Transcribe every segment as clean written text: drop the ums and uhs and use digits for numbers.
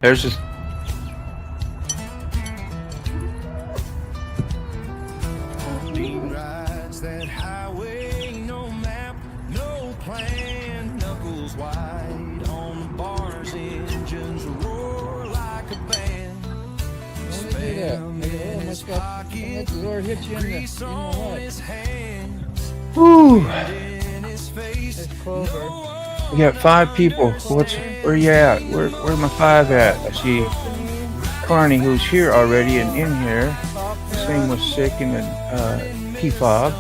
There's just Rides that highway, no map, no plan, knuckles wide on the bars, engines roar like a band. Spam in his pocket, grease on his hands, in his face. we got 5 people. Where you at? Where my 5 at? I see Carney, who's here already and in here. His name was sick in the P-Fob.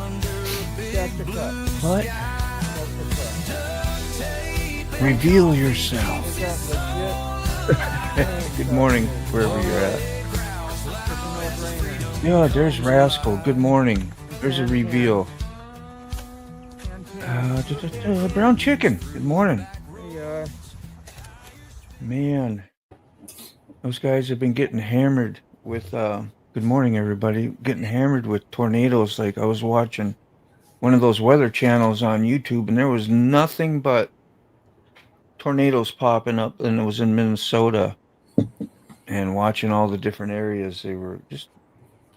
What? Reveal yourself. Good morning, wherever you're at. Yeah, there's Rascal. Good morning. There's a reveal. Brown chicken. Good morning. Man, those guys have been getting hammered with. Good morning, everybody. Getting hammered with tornadoes. Like I was watching one of those weather channels on YouTube, and there was nothing but tornadoes popping up, and it was in Minnesota. And watching all the different areas, they were just.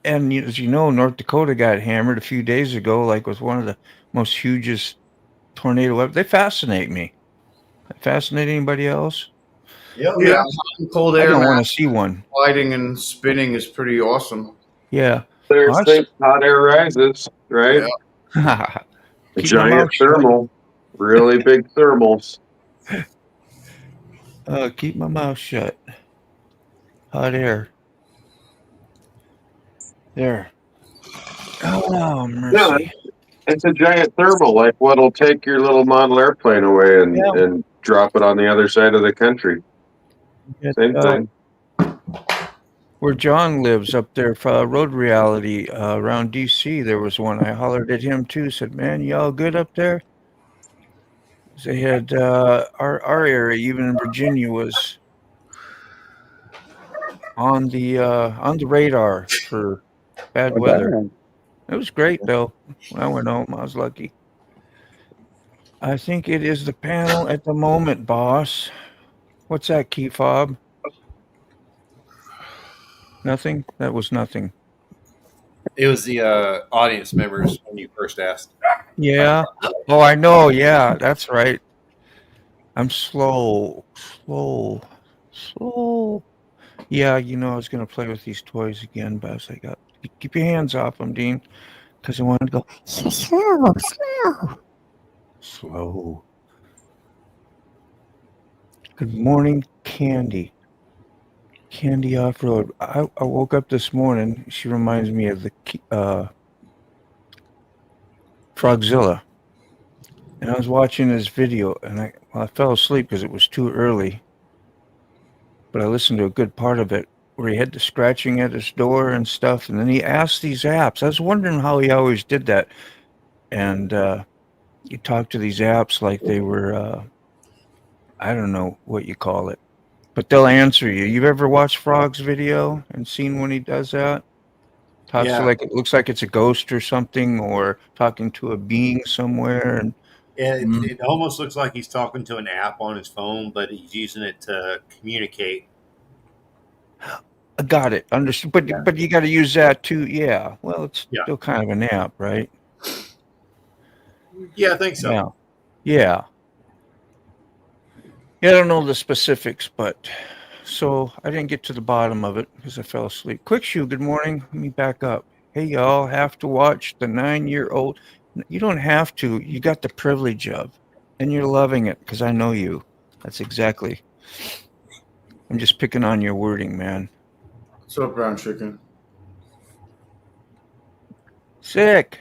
And as you know, North Dakota got hammered a few days ago, like with one of the most hugest tornado ever. They fascinate me. They fascinate anybody else? Yeah, cold I air don't want to mass see one. gliding and spinning is pretty awesome. Yeah. There's Us? things, hot air rises, right? Yeah. Keep my Giant mouth shut. thermal, really big thermals. Keep my mouth shut. Hot air. There. Oh, mercy. It's a giant thermal, like what'll take your little model airplane away and drop it on the other side of the country. Same thing. Where John lives up there for Road Reality around D.C., there was one. I hollered at him too. Said, "Man, y'all good up there?" They had our area, even in Virginia, was on the radar for bad weather. It was great though. When I went home, I was lucky. I think it is the panel at the moment, boss. What's that, key fob? Nothing? That was nothing. It was the audience members when you first asked. Yeah. Oh, I know. Yeah, that's right. I'm slow. Yeah, you know, I was going to play with these toys again, but I was like, keep your hands off them, Dean, because I wanted to go slow. Good morning, Candy. Candy Off-Road. I woke up this morning. She reminds me of the Frogzilla. And I was watching this video, and I fell asleep because it was too early. But I listened to a good part of it where he had the scratching at his door and stuff. And then he asked these apps. I was wondering how he always did that. And you talk to these apps like they were, I don't know what you call it. But they'll answer you. You've ever watched Frog's video and seen when he does that? Talks to like, it looks like it's a ghost or something, or talking to a being somewhere. And It almost looks like he's talking to an app on his phone, but he's using it to communicate. I got it. Understood. But you got to use that too. Yeah. Well, it's still kind of an app, right? Yeah, I think so. Yeah. I don't know the specifics, but so I didn't get to the bottom of it because I fell asleep. Quick Shoe, good morning. Let me back up. Hey, y'all have to watch the 9-year-old. You don't have to. You got the privilege of, and you're loving it because I know you. That's exactly. I'm just picking on your wording, man. What's up, Brown Chicken? Sick.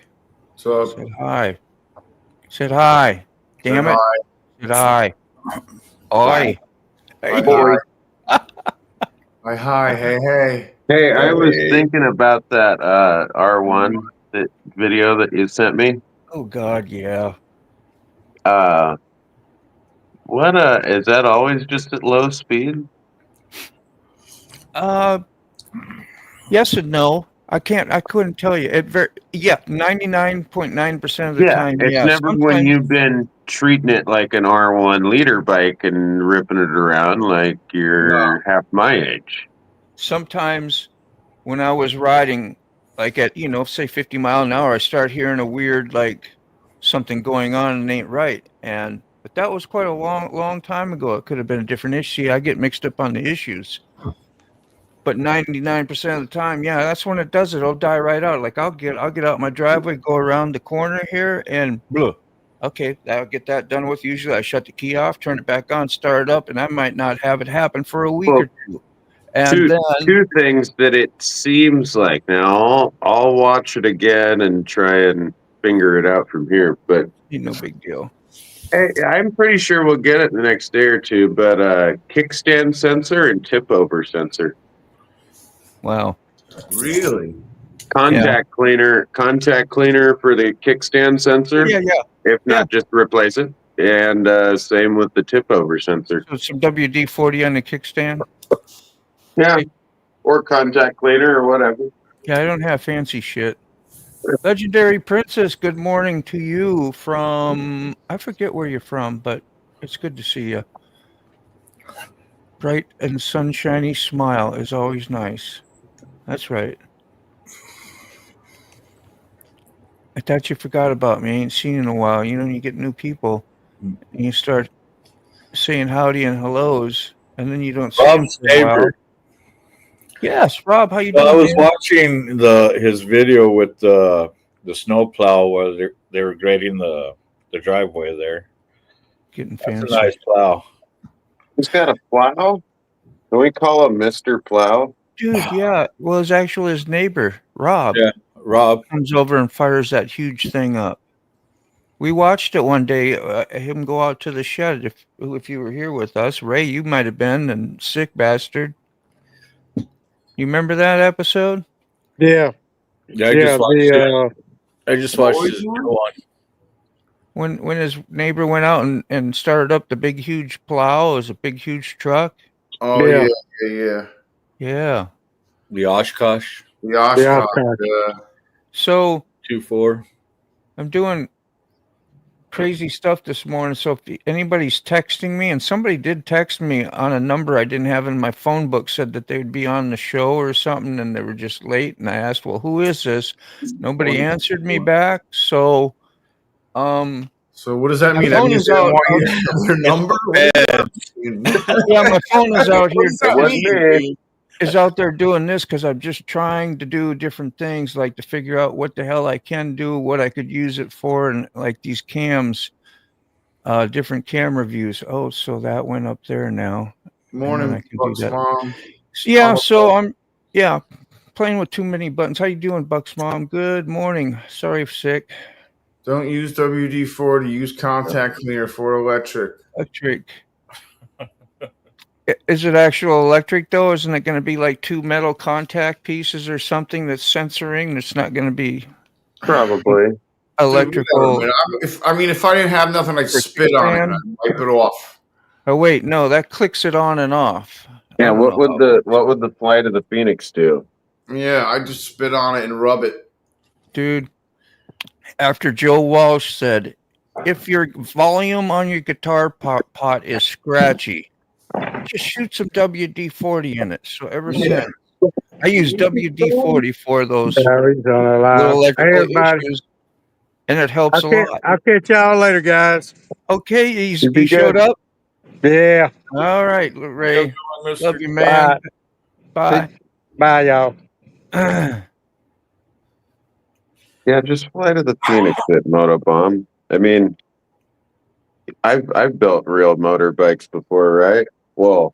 What's up? Said hi. Said hi. Damn it. Said hi. Oi. Hey, boy. Hi. Hey. Hey, I was thinking about that R1 video that you sent me. Oh God, yeah. What is that always just at low speed? Yes and no. I couldn't tell you. 99.9% of the time. It's Yeah. never when you've been treating it like an R1 liter bike and ripping it around like you're half my age. Sometimes when I was riding, like at, say 50 mile an hour, I start hearing a weird, like something going on and ain't right. But that was quite a long time ago. It could have been a different issue. I get mixed up on the issues. But 99% of the time, yeah, that's when it does it. It'll die right out. Like I'll get out my driveway, go around the corner here, and blah. Okay, I'll get that done with. Usually I shut the key off, turn it back on, start it up, and I might not have it happen for a week Well, or two. And then two things that it seems like. Now I'll watch it again and try and figure it out from here. But no big deal. I'm pretty sure we'll get it the next day or two. But kickstand sensor and tip over sensor. Wow. Really? Contact cleaner for the kickstand sensor. Yeah. If not, just replace it. And same with the tip over sensor. So some WD-40 on the kickstand. Yeah. Or contact cleaner or whatever. Yeah, I don't have fancy shit. Legendary Princess, good morning to you from, I forget where you're from, but it's good to see you. Bright and sunshiny smile is always nice. That's right. I thought you forgot about me. I ain't seen you in a while. You get new people and you start saying howdy and hellos, and then you don't see them Rob's for a while. neighbor. Yes, Rob, how you doing? I was man? watching his video with the snowplow where they were grading the driveway there. Getting That's fancy. a nice plow. He's got a plow? Can we call him Mr. Plow? Dude, yeah. Well, it's actually his neighbor, Rob. Yeah, Rob comes over and fires that huge thing up. We watched it one day, him go out to the shed. If you were here with us, Ray, you might have been, and sick bastard. You remember that episode? Yeah. I just watched his one. When his neighbor went out and started up the big huge plow. It was a big huge truck. Oh Yeah. Yeah. The Oshkosh The Oshkosh. So 2.4. I'm doing crazy stuff this morning. So if anybody's texting me, and somebody did text me on a number I didn't have in my phone book, said that they would be on the show or something, and they were just late. And I asked, well, who is this? Nobody answered me back. So, So what does that mean? My That phone means is they don't out. want you to have their number? Yeah, my phone is out here. It wasn't me. Is out there doing this because I'm just trying to do different things, like to figure out what the hell I can do, what I could use it for, and like these cams, different camera views. Oh, so that went up there now. Morning, I can do Buck's that. mom. Yeah, so I'm playing with too many buttons. How you doing, Buck's mom? Good morning. Sorry if sick. Don't use WD-40. Use contact cleaner for electric. Electric. Is it actual electric though? Isn't it going to be like two metal contact pieces or something that's censoring? It's not going to be Probably. electrical. If I didn't have nothing, I'd spit on it and I'd wipe it off. Oh wait, no, that clicks it on and off. Yeah, what would the flight of the Phoenix do? Yeah, I just spit on it and rub it. Dude, after Joe Walsh said, if your volume on your guitar pot is scratchy, just shoot some WD-40 in it. So ever since, I use WD-40 for those little electrical issues, and it helps a lot. I'll catch y'all later, guys. Okay, he showed up? Yeah. All right, Ray. Love you, man. Bye. Bye, y'all. Yeah, just fly to the Phoenix at Motobomb. I mean, I've built real motorbikes before, right? Well,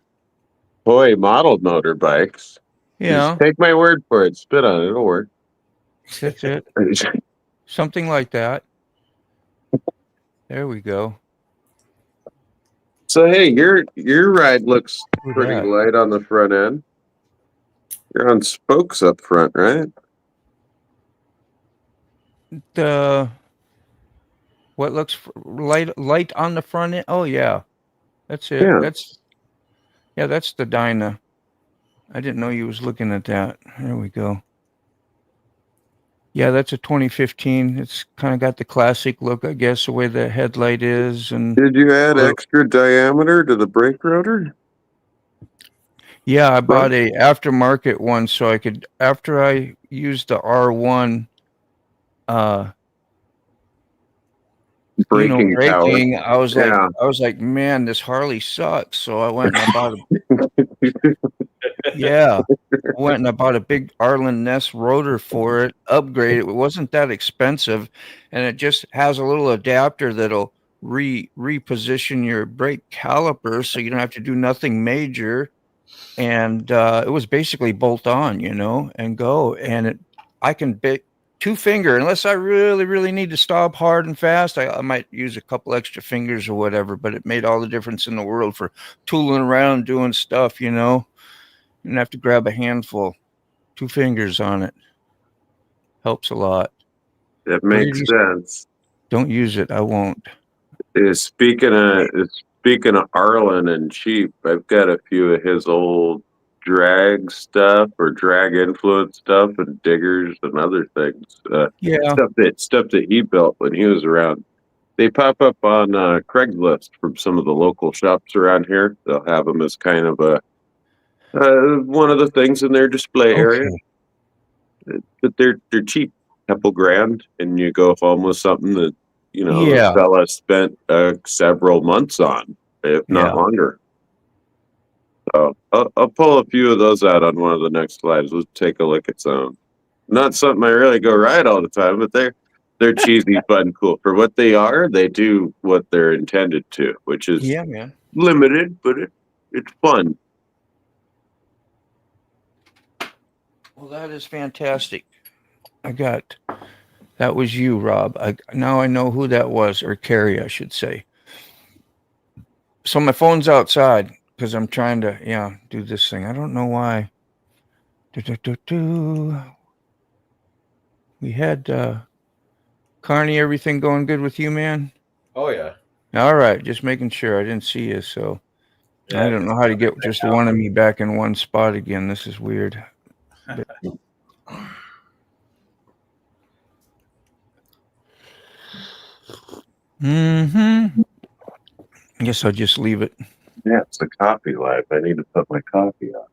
toy modeled motorbikes. Yeah. Just take my word for it. Spit on it. It'll work. That's it. Something like that. There we go. So hey, your ride looks pretty light on the front end. You're on spokes up front, right? What looks light on the front end? Oh yeah, that's it. Yeah. That's the Dyna. I didn't know you was looking at that. There we go. Yeah, that's a 2015. It's kind of got the classic look, I guess, the way the headlight is. And Did you add extra diameter to the brake rotor? yeah, I bought a aftermarket one so I could, after I used the R1, Braking power. braking, I was Yeah. like, man, this Harley sucks. So I went and I bought yeah, I went and I bought a big Arlen Ness rotor for it, upgrade it. It wasn't that expensive, and it just has a little adapter that'll reposition your brake caliper so you don't have to do nothing major. And it was basically bolt on, and go. And I can bit 2-finger unless I really, really need to stop hard and fast. I might use a couple extra fingers or whatever, but it made all the difference in the world for tooling around doing stuff, You don't have to grab a handful. 2 fingers on it. Helps a lot. That makes sense. Don't use it. I won't. Speaking of Arlen and cheap, I've got a few of his old drag stuff or drag influence stuff and diggers and other things. Yeah. Stuff that he built when he was around. They pop up on Craigslist from some of the local shops around here. They'll have them as kind of a one of the things in their display area. But they're cheap, couple grand, and you go home with something that the fella spent several months on, if not longer. So I'll pull a few of those out on one of the next slides. Let's take a look at some. Not something I really go ride all the time, but they're cheesy, fun, cool. For what they are, they do what they're intended to, which is limited, but it's fun. Well, that is fantastic. That was you, Rob. Now I know who that was, or Carrie, I should say. So my phone's outside because I'm trying to, do this thing. I don't know why. We had Carney, everything going good with you, man? Oh, yeah. All right, just making sure. I didn't see you, so I don't know how to get just one of me back in one spot again. This is weird. I guess I'll just leave it. Yeah, it's a coffee live. I need to put my coffee on.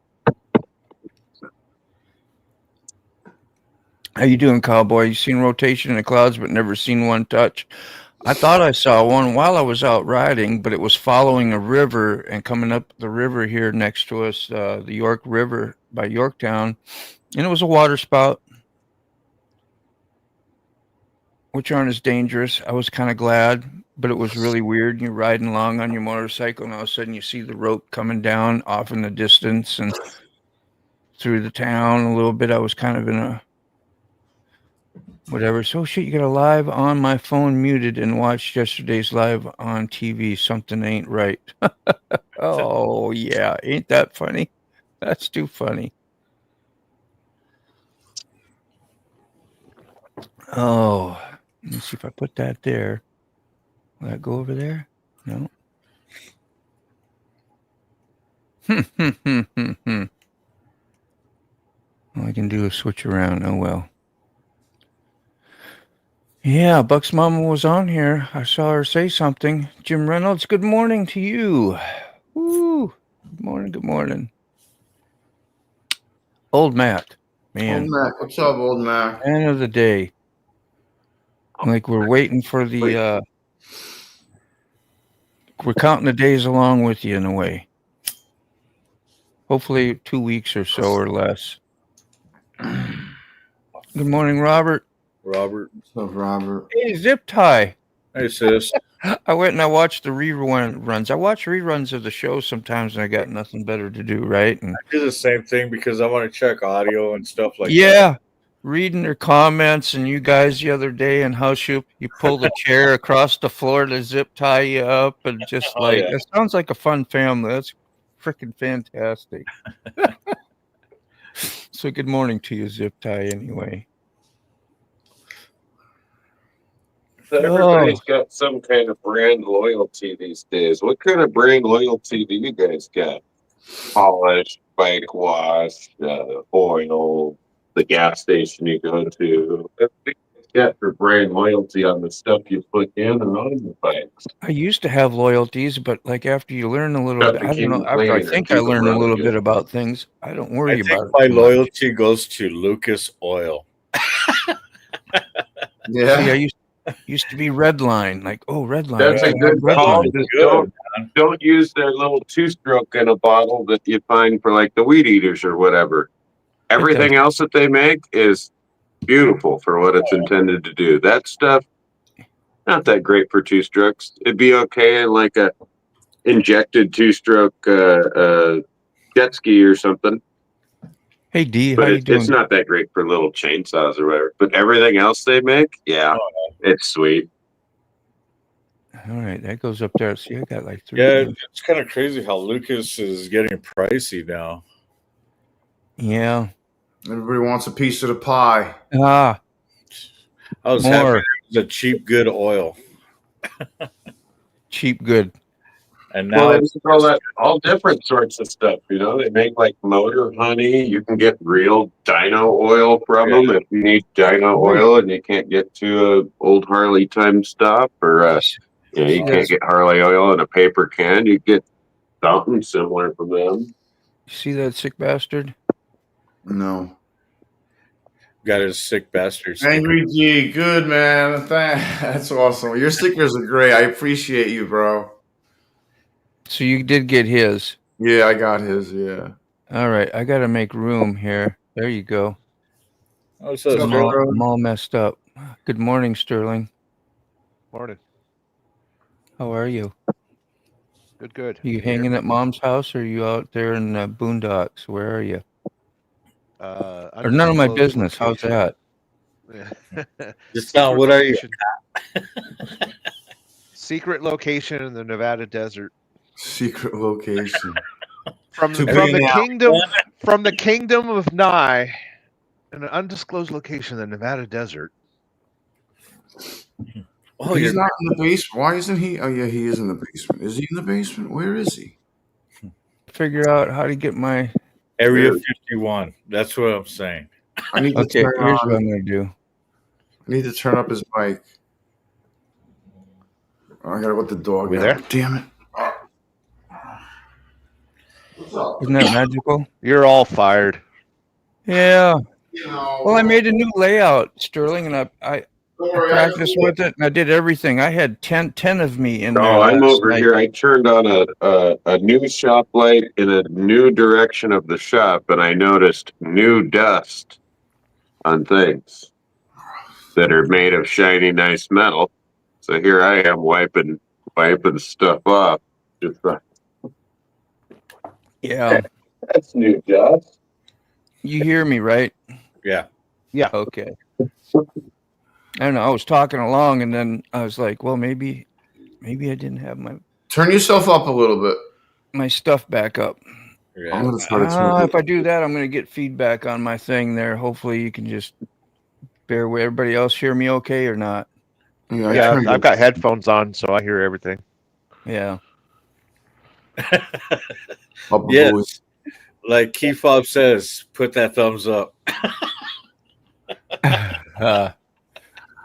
How you doing, cowboy? You seen rotation in the clouds, but never seen one touch. I thought I saw one while I was out riding, but it was following a river and coming up the river here next to us, the York River by Yorktown, and it was a water spout, which aren't as dangerous. I was kind of glad, but it was really weird. You're riding along on your motorcycle, and all of a sudden you see the rope coming down off in the distance and through the town a little bit. I was kind of in a whatever. So shit, you got a live on my phone muted and watched yesterday's live on TV. Something ain't right. Oh yeah, ain't that funny? That's too funny. Oh, let me see if I put that there. Will that go over there? No. All I can do is switch around. Oh well. Yeah, Buck's mama was on here. I saw her say something. Jim Reynolds, good morning to you. Woo. Good morning, good morning. Old Mac, man. Old Mac, what's up, Old Mac? Man of the day. Like we're waiting for the we're counting the days along with you in a way. Hopefully 2 weeks or so or less. Good morning, Robert. Robert. What's up, Robert? Hey, Zip Tie. Hey, sis. I went and I watched the reruns. I watch reruns of the show sometimes, and I got nothing better to do, right? And I do the same thing because I want to check audio and stuff like that. yeah, reading their comments, and you guys the other day in House you pulled a chair across the floor to zip tie you up, and just it sounds like a fun family. That's freaking fantastic. So good morning to you, Zip Tie, anyway. Everybody's got some kind of brand loyalty these days. What kind of brand loyalty do you guys got? Polish, bike wash, oil. the gas station you go to. Get your brain loyalty on the stuff you put in and on the bikes. I used to have loyalties, but like after you learn a little Stuff bit, to I don't keep know. them After I clean or think I keep them learned a little relative. bit about things, I don't I worry think about it. my too much. loyalty goes to Lucas Oil. Yeah. See, I used to be Redline, like, oh, Redline. That's I a gotta have good call. Redline. Just Good. don't use their little 2-stroke in a bottle that you find for like the weed eaters or whatever. It does. Everything else that they make is beautiful for what it's intended to do. That stuff, not that great for 2-strokes. It'd be okay in like a injected 2-stroke jet ski or something. Hey, D, how But you doing? it's not that great for little chainsaws or whatever. But everything else they make, yeah, it's sweet. All right, that goes up there. See, I got like 3. Yeah, it's kind of crazy how Lucas is getting pricey now. Yeah. Everybody wants a piece of the pie. Ah, I was happy more it was a cheap, good oil, cheap good. and now Well, they it's make all different sorts of stuff. You know, they make like motor honey. You can get real dyno oil from them if you need dyno oil and you can't get to a old Harley time stop, or you can't get Harley oil in a paper can. You get something similar from them. You see that sick bastard? No. got his sick bastard sticker. Angry G, good man. That's awesome. Your stickers are great. I appreciate you, bro. So you did get his. Yeah, I got his. Yeah. All right, I got to make room here. There you go. Oh, so So, I'm all messed up. Good morning, Sterling. Morning. How are you? Good. You Can hear hanging me? at Mom's house, or are you out there in the boondocks? Where are you? Or none of my Undisclosed business. How's location. that? Just now, what are you? Secret location in the Nevada desert. secret location. From To the be kingdom of Nye, in an undisclosed location in the Nevada desert. Oh, He's you're not in the basement. Why isn't he? Oh, yeah, he is in the basement. Is he in the basement? Where is he? Figure out how to get my. Area 51. That's what I'm saying. I need to Okay, turn here's on. what I'm gonna do. I need to turn up his mic. Oh, I gotta let the dog We out. there? Damn it. What's up? Isn't that magical? You're all fired. Yeah. You know, Well, I made a new layout, Sterling, and I don't worry, I practiced with it, and I did everything. I had 10 of me in there Oh, I'm last over night. here. I turned on a new shop light in a new direction of the shop, and I noticed new dust on things that are made of shiny, nice metal. So here I am wiping stuff off. Just Yeah. that's new dust. You hear me, right? Yeah. Yeah. Okay. I don't know. I was talking along, and then I was like, well, maybe I didn't have turn yourself up a little bit. my stuff back up. Yeah. I'm gonna try to turn it. If I do that, I'm going to get feedback on my thing there. Hopefully, you can just bear with everybody else. Hear me okay or not? Yeah, I Yeah, turned I've it. got headphones on, so I hear everything. Yeah. Up a Yes. voice. Like Key Fob says, put that thumbs up.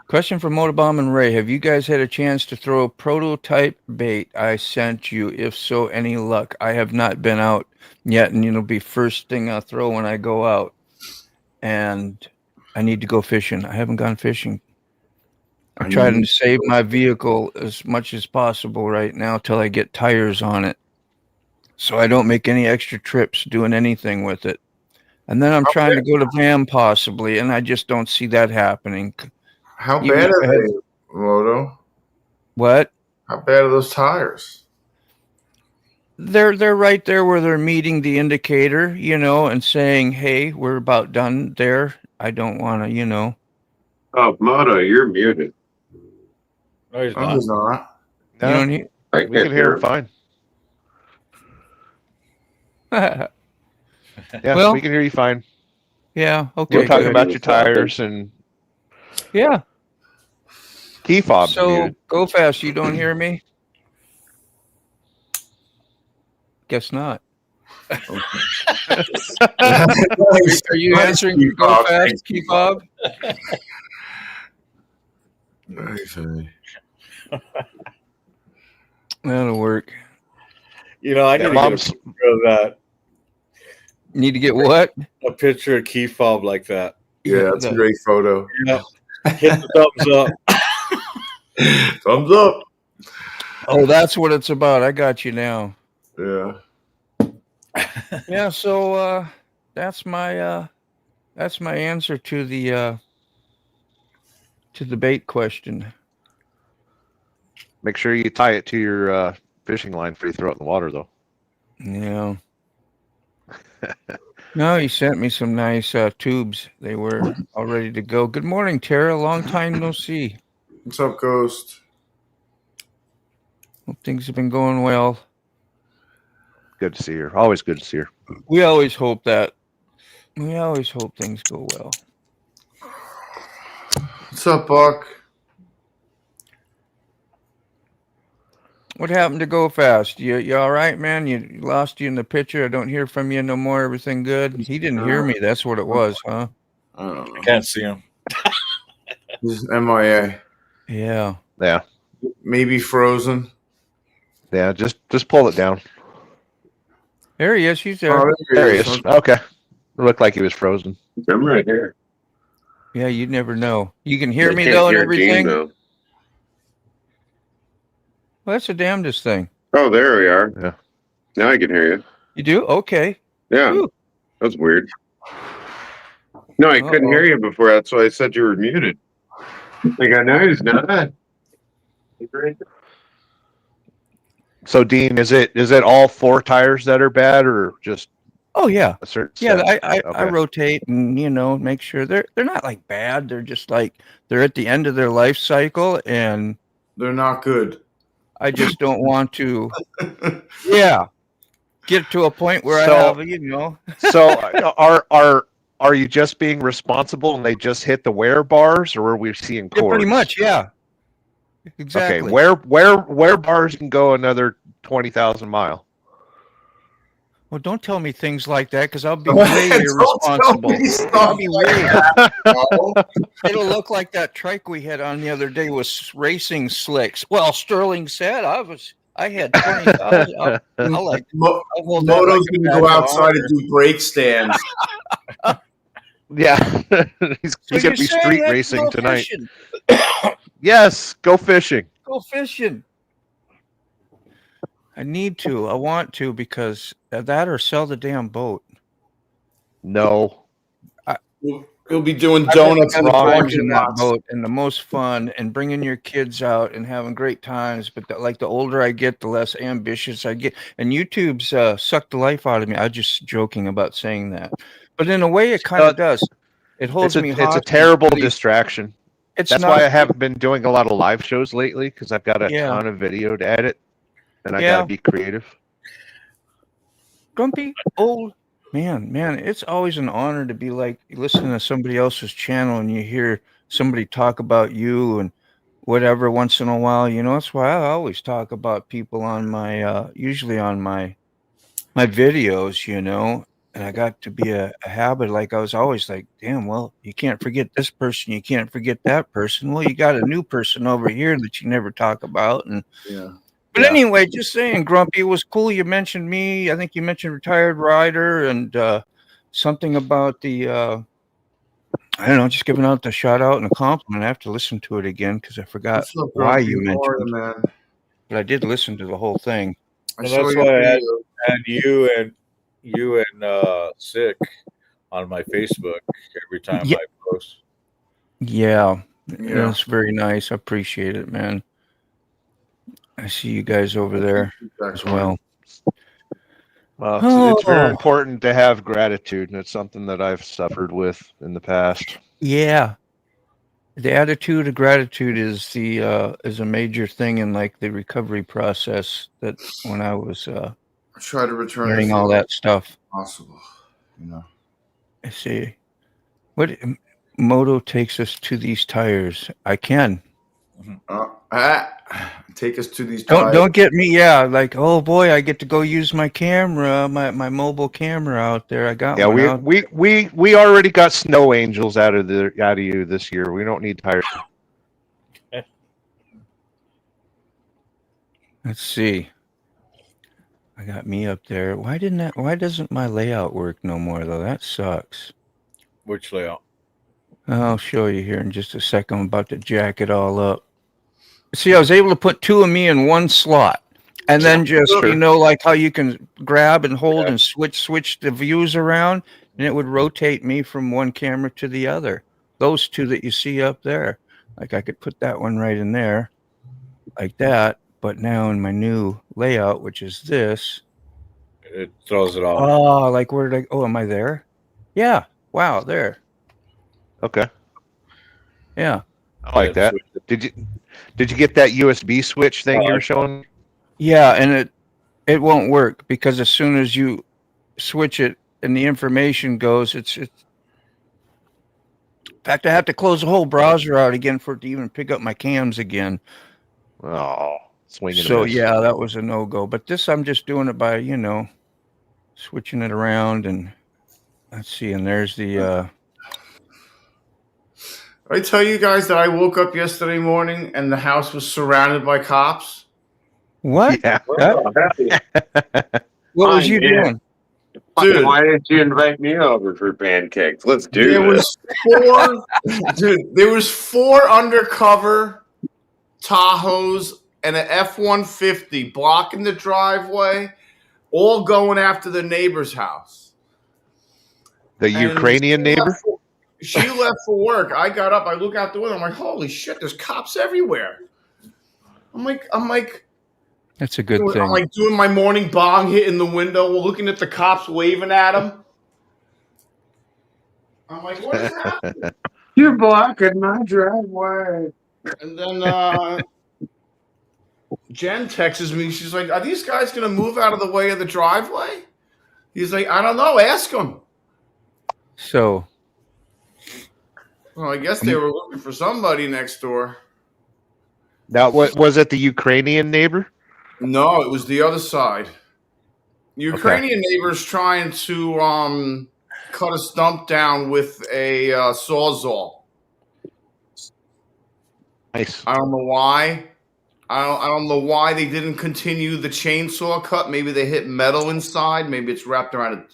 Question from Motorbomb and Ray. Have you guys had a chance to throw a prototype bait I sent you? If so, any luck? I have not been out yet, and it'll be first thing I'll throw when I go out. And I need to go fishing. I haven't gone fishing. I'm trying to save my vehicle as much as possible right now till I get tires on it, so I don't make any extra trips doing anything with it. And then I'm trying to go to VAM possibly, and I just don't see that happening. How Even bad if I are had- they, Moto? What? How bad are those tires? They're right there where they're meeting the indicator, and saying, "Hey, we're about done there." I don't want to, Oh, Moto, you're muted. No, he's Oh, not. he's not. You No, don't hear. I we can hear him fine. Yeah, Well, we can hear you fine. Yeah. Okay. We're talking good. about your tires and Yeah. key fobs. So muted. go fast. You don't hear me? Guess not. Are you answering to go fast, Key Bob? That'll work. You know, I need to get a picture of that. Need to get what? A picture of key fob like that. Yeah, that's a great photo. Yeah. Hit the thumbs up. Thumbs up. Oh, that's what it's about. I got you now. Yeah. Yeah, so that's my answer to the bait question. Make sure you tie it to your fishing line before you throw it in the water, though. Yeah. No, he sent me some nice tubes. They were all ready to go. Good morning, Tara. Long time no see. What's up, Ghost? Hope things have been going well. Good to see her. Always good to see her. We always hope that. We always hope things go well. What's up, Buck? What happened to Go Fast? You all right, man? You lost you in the picture. I don't hear from you no more. Everything good? He didn't hear me. That's what it was, huh? I don't know. Can't see him. He's MIA. Yeah. Yeah. Maybe frozen. Yeah. Just pull it down. There he is. He's there. Oh, There he is. Okay. It looked like he was frozen. I'm right here. Yeah, you'd never know. You can hear I me can't though and hear everything. Dean, though. Well, that's the damnedest thing. Oh, there we are. Yeah. Now I can hear you. You do? Okay. Yeah. Whew. That was weird. No, I couldn't hear you before. That's why I said you were muted. I got no, he's not. So, Dean, is it all four tires that are bad, or just Oh yeah. a certain? Yeah, set? I Okay. rotate and make sure they're not like bad. They're just like they're at the end of their life cycle, and They're not good. I just don't want to. Yeah, get to a point where So- I have So, are you just being responsible and they just hit the wear bars, or are we seeing Yeah, cords? pretty much. Yeah. Exactly. Okay, where bars can go another 20,000 mile? Well, don't tell me things like that because I'll be Don't way tell irresponsible. me stuff I'll be like way. No. It'll look like that trike we had on the other day was racing slicks. Well, Sterling said I had 20,000. I'll like. I'll hold that Moto's like a gonna go badge of outside honor. and do brake stands. Yeah, he's So gonna you're be saying street let's racing go tonight. fishing. Yes, go fishing. Go fishing. I need to. I want to because that or sell the damn boat. No. He'll be doing I've donuts had in the times parking in that lots. boat and the most fun and bringing your kids out and having great times. But the older I get, the less ambitious I get. And YouTube's sucked the life out of me. I'm just joking about saying that, but in a way, it kind of does. It holds me It's a hostage. terrible distraction. It's That's not, why I haven't been doing a lot of live shows lately, because I've got a Yeah. ton of video to edit, and I Yeah. gotta be creative. grumpy old man. It's always an honor to be like listening to somebody else's channel and you hear somebody talk about you and whatever once in a while. That's why I always talk about people on my usually on my videos. And I got to be a habit. Like I was always like, damn, well, you can't forget this person, you can't forget that person. Well, you got a new person over here that you never talk about. And Yeah. but anyway, just saying, Grumpy, it was cool. You mentioned me. I think you mentioned retired rider and something about the, I don't know, just giving out the shout out and a compliment. I have to listen to it again because I forgot What's up, why Grumpy? you How are mentioned, man? but I did listen to the whole thing. I And saw that's your why I had- video. And you and Sick on my Facebook every time Yeah. I post. Yeah, Yeah. that's very nice. I appreciate it, man. I see you guys over there as well. Well, it's very Oh. important to have gratitude, and it's something that I've suffered with in the past. Yeah. The attitude of gratitude is is a major thing in like the recovery process that when I was I try to return learning as all little that stuff. as possible. I see. What Moto takes us to these tires. I can. Take us to these. Don't get me. Yeah, like, oh boy, I get to go use my camera, my mobile camera out there. I got Yeah, one out. we already got snow angels out of you this year. We don't need tires. Let's see. I got me up there. Why doesn't my layout work no more though? That sucks. Which layout? I'll show you here in just a second. I'm about to jack it all up. See, I was able to put two of me in one slot. And then just, Sure. like how you can grab and hold and switch the views around, and it would rotate me from one camera to the other. Those two that you see up there. Like I could put that one right in there like that. But now in my new layout, which is this. It throws it off. Oh, like where did am I there? Yeah. Wow, there. Okay. Yeah. I like that. Did you get that USB switch thing you were showing? Yeah, and it won't work because as soon as you switch it and the information goes, it's in fact I have to close the whole browser out again for it to even pick up my cams again. Oh, swinging. So yeah, that was a no-go. But this I'm just doing it by, switching it around, and let's see, and there's the I tell you guys that I woke up yesterday morning and the house was surrounded by cops. what? Yeah. What was you doing? Dude, Why didn't you invite me over for pancakes? Let's do there this. was 4 dude, there was 4 undercover Tahoes and an F-150 blocking the driveway, all going after the neighbor's house. The Ukrainian neighbor? She left for work. I got up. I look out the window. I'm like, holy shit, there's cops everywhere. I'm like, That's a good thing. I'm like doing my morning bong hit in the window, looking at the cops waving at him. I'm like, what is happening? You're blocking my driveway. And then Jen texts me. She's like, are these guys going to move out of the way of the driveway? He's like, I don't know. Ask them. So Well, I guess they were looking for somebody next door. Now, what was it? The Ukrainian neighbor? No, it was the other side. Ukrainian neighbor's trying to cut a stump down with a sawzall. Nice. I don't know why. I don't know why they didn't continue the chainsaw cut. Maybe they hit metal inside. Maybe it's wrapped around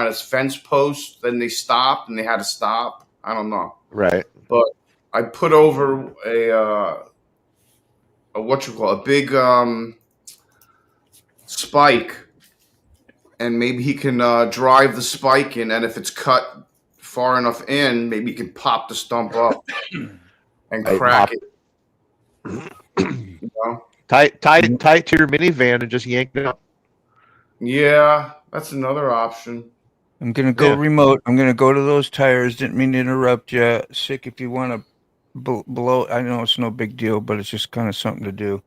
its fence post. Then they stopped and they had to stop. I don't know. Right. But I put over a big spike, and maybe he can drive the spike in, and if it's cut far enough in, maybe he can pop the stump up and crack it. Tie it to your minivan and just yank it up. Yeah, that's another option. I'm gonna go remote. I'm gonna go to those tires. Didn't mean to interrupt you. Sick, if you want to blow. I know it's no big deal, but it's just kind of something to do.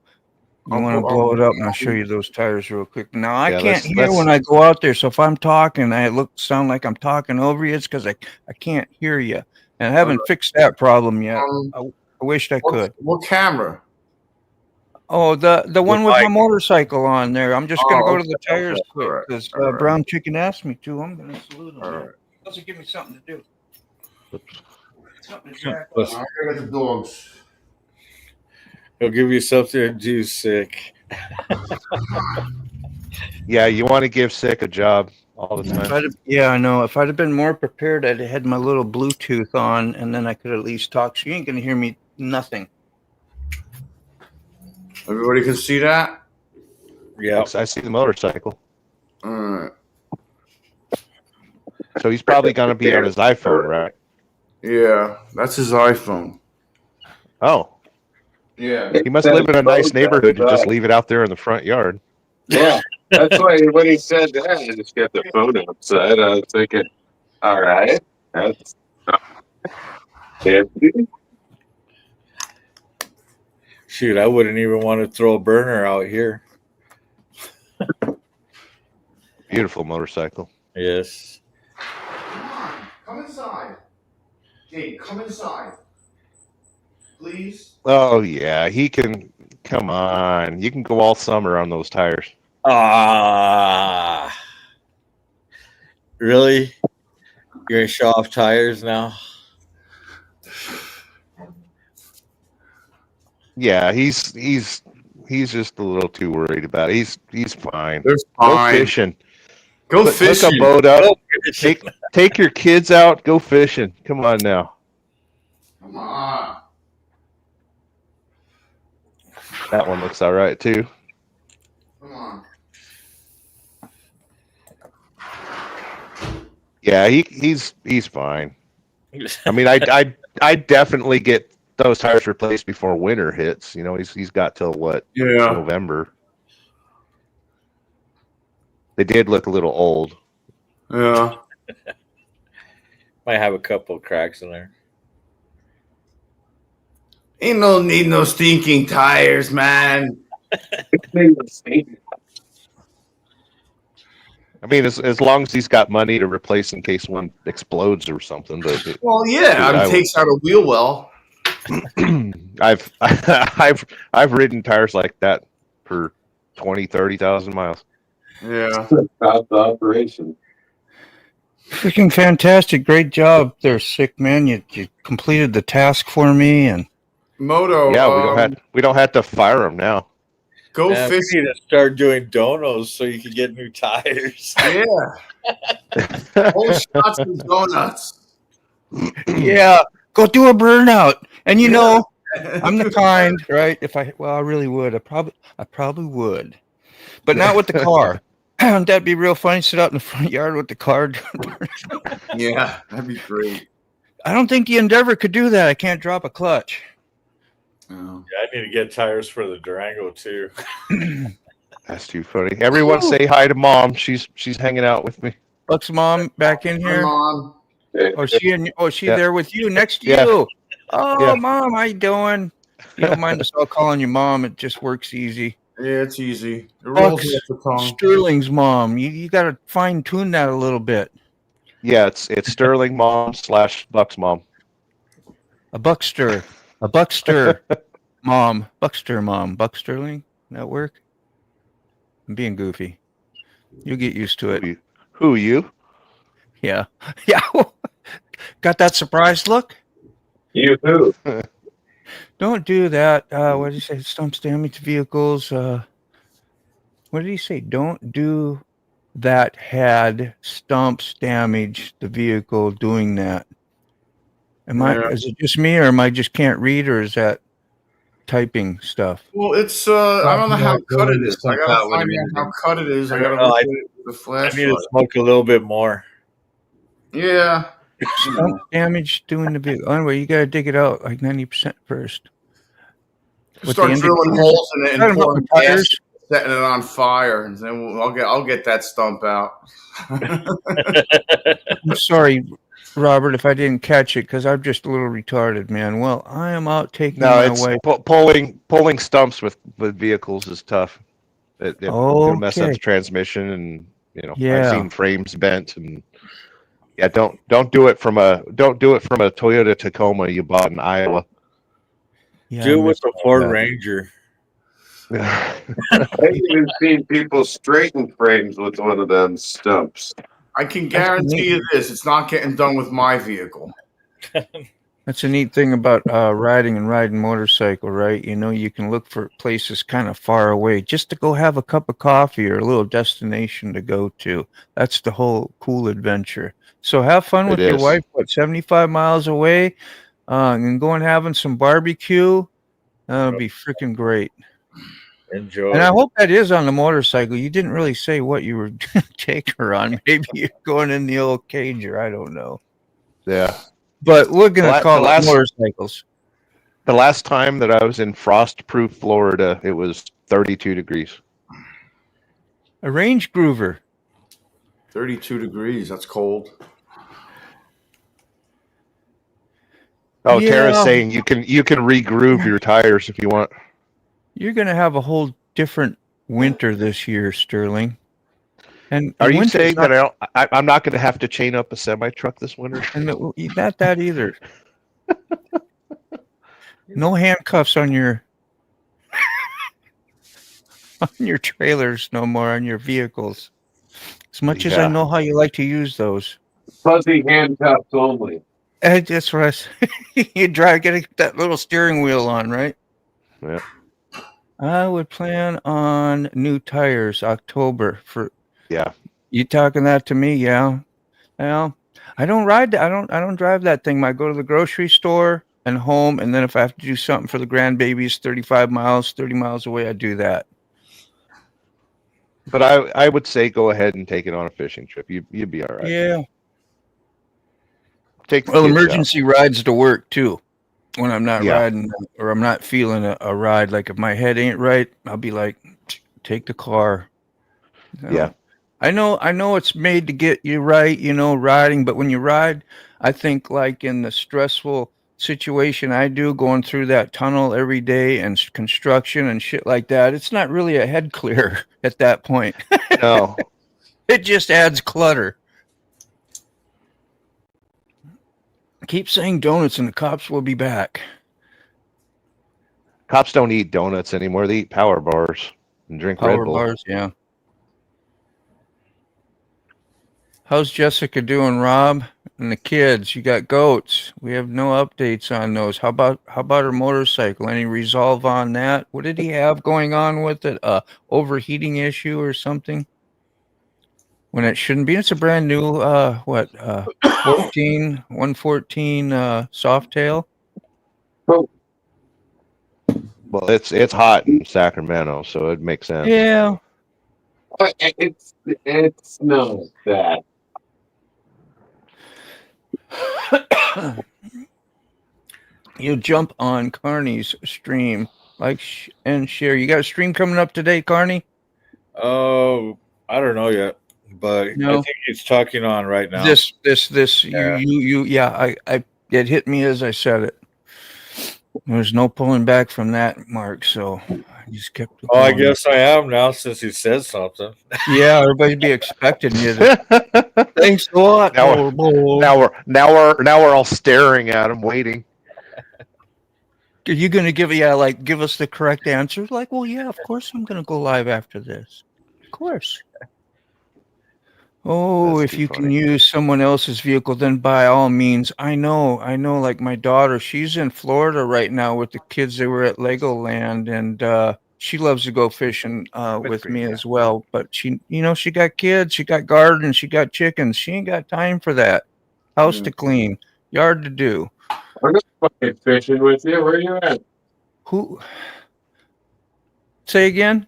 You want to blow it up, and I'll show you those tires real quick. Now I can't hear when I go out there, so if I'm talking, sound like I'm talking over you. It's because I can't hear you, and I haven't fixed that problem yet. I wished I could. What camera? Oh, the one with my motorcycle on there. I'm just gonna go to the tires quick because Brown Chicken asked me to. I'm gonna salute him. All right. Let's give me something to do. Something to Let's- I got the dogs. He'll give you something to do, Sick. Yeah, you want to give Sick a job all the time. Yeah, I know. If I'd have been more prepared, I'd have had my little Bluetooth on, and then I could at least talk. She ain't gonna hear me nothing. Everybody can see that? Yeah. I see the motorcycle. All right. So he's probably going to be on his iPhone, right? Yeah, that's his iPhone. Oh. Yeah. He must live in a nice neighborhood and just leave it out there in the front yard. Yeah, that's why when he said that, I just got the phone outside. I was thinking, all right, that's empty. Shoot, I wouldn't even want to throw a burner out here. Beautiful motorcycle. Yes. Come inside. Jake, come inside. please? Oh yeah, he can. Come on, you can go all summer on those tires. Ah, really? You're gonna show off tires now? Yeah, he's just a little too worried about it. He's fine. They're Go fine. fishing. Go Hook a fishing. boat up. Take your kids out. Go fishing. Come on now. Come on. That one looks all right too. Come on. Yeah, he's fine. I mean, I definitely get those tires replaced before winter hits. You know, he's got till what? Yeah. November. They did look a little old. Yeah. Might have a couple of cracks in there. Ain't no need no stinking tires, man. I mean, as long as he's got money to replace in case one explodes or something. But Well, yeah, Dude, it takes out a wheel well. I've ridden tires like that for 20, 30,000 miles. Yeah. Stop the operation. Freaking fantastic. Great job there, sick man. You completed the task for me, and Moto. Yeah, we don't have to fire him now. Go We fishing. need to start doing donos so you can get new tires. Yeah. Whole shots and donuts. yeah, go do a burnout. And you know, I'm the kind, right? I really would. I probably would, but not with the car. That'd be real funny. Sit out in the front yard with the car. Yeah, that'd be great. I don't think the Endeavor could do that. I can't drop a clutch. Oh. Yeah, I need to get tires for the Durango too. That's too funny. Everyone say hi to Mom. She's hanging out with me. Buck's mom back in here. Come on. She Yeah. there with you next to Yeah. you. Oh, Yeah. Mom, how you doing? You don't mind us all calling you Mom. It just works easy. Yeah, it's easy. It rolls Buck's off the tongue. Sterling's mom. You got to fine tune that a little bit. Yeah, it's Sterling Mom / Buck's mom. A Buckster mom. Buckster mom. Buck Sterling. That work? I'm being goofy. You'll get used to it. Who you? Yeah. Yeah. Got that surprised look? You who? Don't do that. What did he say? Stumps damage vehicles. What did he say? Don't do that. Had stumps damage the vehicle doing that. Yeah. Is it just me, or am I just can't read, or is that typing stuff? Well, it's I don't know how cut it is. I Stump gotta out with find a out how minute. cut it is. I gotta Oh, look I- at it with the I need flashlight. to smoke a little bit more. Yeah. Stump damage doing the vehicle. Anyway, you got to dig it out like 90% first. With Start the drilling indicator- holes in it Talking and about pouring the gas, tires? setting it on fire, and then I'll get that stump out. I'm sorry, Robert, if I didn't catch it, because I'm just a little retarded, man. Well, I am out taking No, my it's wife. pulling stumps with vehicles is tough. It'll mess up Okay. the transmission, and I've Yeah. seen frames bent, and yeah, don't do it from a Toyota Tacoma you bought in Iowa. Yeah, Do it I with missed the Ford that. Ranger. I've even seen people straighten frames with one of them stumps. I can guarantee you this: it's not getting done with my vehicle. That's a neat thing about riding motorcycle, right? You can look for places kind of far away just to go have a cup of coffee or a little destination to go to. That's the whole cool adventure. So have fun with It your is. wife, 75 miles away, and go and having some barbecue. That'll be freaking great. Enjoy. And I hope that is on the motorcycle. You didn't really say what you were going to take her on. Maybe you're going in the old cager. I don't know. Yeah. But we're going to call The it last- motorcycles. The last time that I was in frost-proof Florida, it was 32 degrees. A range groover. 32 degrees. That's cold. Oh, Yeah. Tara's saying you can re-groove your tires if you want. You're going to have a whole different winter this year, Sterling. And Are you winter's saying not- that I'm not going to have to chain up a semi truck this winter? And not that either. No handcuffs on your trailers no more, on your vehicles. As much as I Yeah. know how you like to use those. Fuzzy handcuffs only. That's what I said. You get that little steering wheel on, right? Yeah. I would plan on new tires October for Yeah. you talking that to me, yeah. Well, I don't ride that. I don't drive that thing. I go to the grocery store and home, and then if I have to do something for the grandbabies 35 miles, 30 miles away, I do that. But I would say go ahead and take it on a fishing trip. You'd be all right. Yeah. Take the Well, kids out. emergency rides to work too. When I'm not Yeah. riding or I'm not feeling a ride, like if my head ain't right, I'll be like, take the car. You know? Yeah. I know it's made to get you right, riding, but when you ride, I think like in the stressful situation I do, going through that tunnel every day and construction and shit like that, it's not really a head clear at that point. No. It just adds clutter. Keep saying donuts and the cops will be back. Cops don't eat donuts anymore. They eat power bars and drink Red Power Bull. bars, yeah. How's Jessica doing, Rob? And the kids? You got goats. We have no updates on those. How about her motorcycle? Any resolve on that? What did he have going on with it? Overheating issue or something? When it shouldn't be. It's a brand new 114 Softail. Oh, Well, it's hot in Sacramento, so it makes sense. Yeah. it's not that. You jump on Carney's stream, and share. You got a stream coming up today, Carney? Oh, I don't know yet, but I No. think he's talking on right now. This. Yeah. I it hit me as I said it. There's no pulling back from that, Mark. So I just kept. Oh, I going. guess I am now since he said something. Yeah, everybody'd be expecting you to. Thanks a lot. Now we're all staring at him, waiting. Are you going to give us the correct answer? Like, well, yeah, of course I'm going to go live after this. Of course. Oh, That's if too you funny. can use someone else's vehicle, then by all means. I know. Like my daughter, she's in Florida right now with the kids. They were at Legoland, and she loves to go fishing with me as well. But she got kids, she got gardens, she got chickens. She ain't got time for that. House to clean, yard to do. I'm not fucking fishing with you. Where you at? Who? Say again?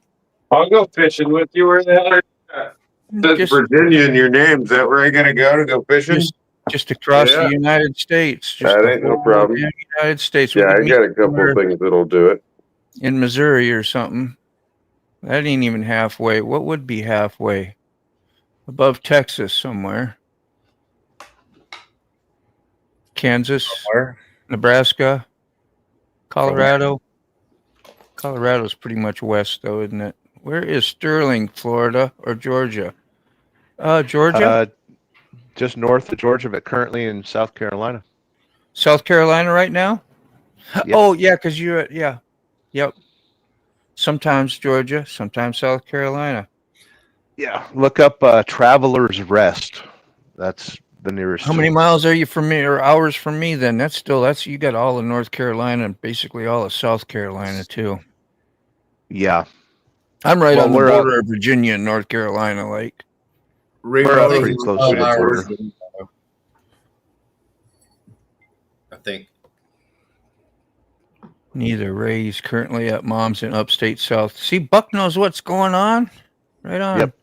I'll go fishing with you. Where the hell are you at? Says Just, Virginia in your name. Is that where I gotta go fishing? just across Yeah. the United States. Just That the ain't no whole problem. damn United States. We Yeah, could I meet got a couple somewhere things that'll do it. in Missouri or something. That ain't even halfway. What would be halfway? Above Texas somewhere. Kansas, Where? Nebraska, Colorado. Colorado's pretty much west, though, isn't it? Where is Sterling, Florida, or Georgia? Georgia? Just north of Georgia, but currently in South Carolina. South Carolina right now? Yep. Oh, yeah, because yeah. Yep. Sometimes Georgia, sometimes South Carolina. Yeah. Look up Traveler's Rest. That's the nearest. How many miles are you from me, or hours from me then? That's you got all of North Carolina and basically all of South Carolina, too. Yeah. I'm right Well, on the we're border of Virginia and North Carolina, like. We're up pretty close to the border. I think. Neither. Ray's currently at mom's in upstate South. See, Buck knows what's going on. Right on. Yep.